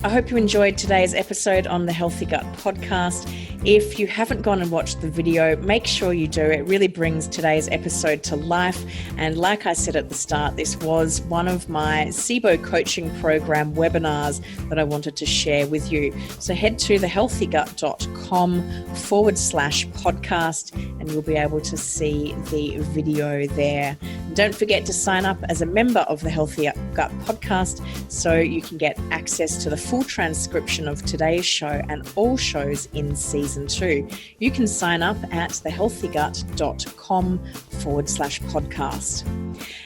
I hope you enjoyed today's episode on the Healthy Gut podcast. If you haven't gone and watched the video, make sure you do. It really brings today's episode to life. And like I said at the start, this was one of my Sibo Coaching Program webinars that I wanted to share with you. So head to thehealthygut.com/podcast and you'll be able to see the video there. And don't forget to sign up as a member of the Healthy Gut podcast so you can get access to the full transcription of today's show and all shows in season 2. You can sign up at thehealthygut.com/podcast.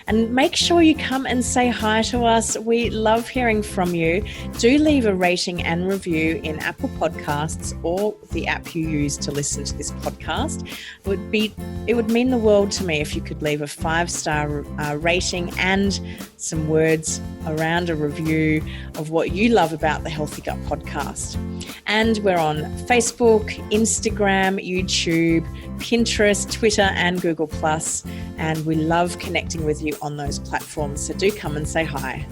And make sure you come and say hi to us. We love hearing from you. Do leave a rating and review in Apple Podcasts or the app you use to listen to this podcast. It would mean the world to me if you could leave a 5-star rating and some words around a review of what you love about the Healthy Gut podcast. And we're on Facebook, Instagram, YouTube, Pinterest, Twitter, and Google+. And we love connecting with you on those platforms. So do come and say hi.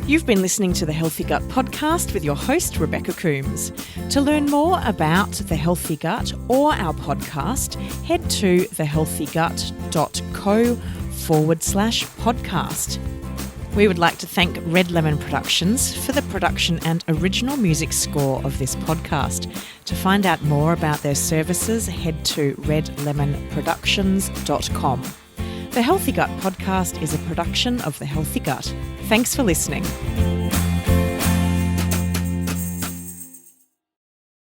You've been listening to the Healthy Gut podcast with your host, Rebecca Coomes. To learn more about the Healthy Gut or our podcast, head to thehealthygut.co/podcast. We would like to thank Red Lemon Productions for the production and original music score of this podcast. To find out more about their services, head to redlemonproductions.com. The Healthy Gut podcast is a production of The Healthy Gut. Thanks for listening.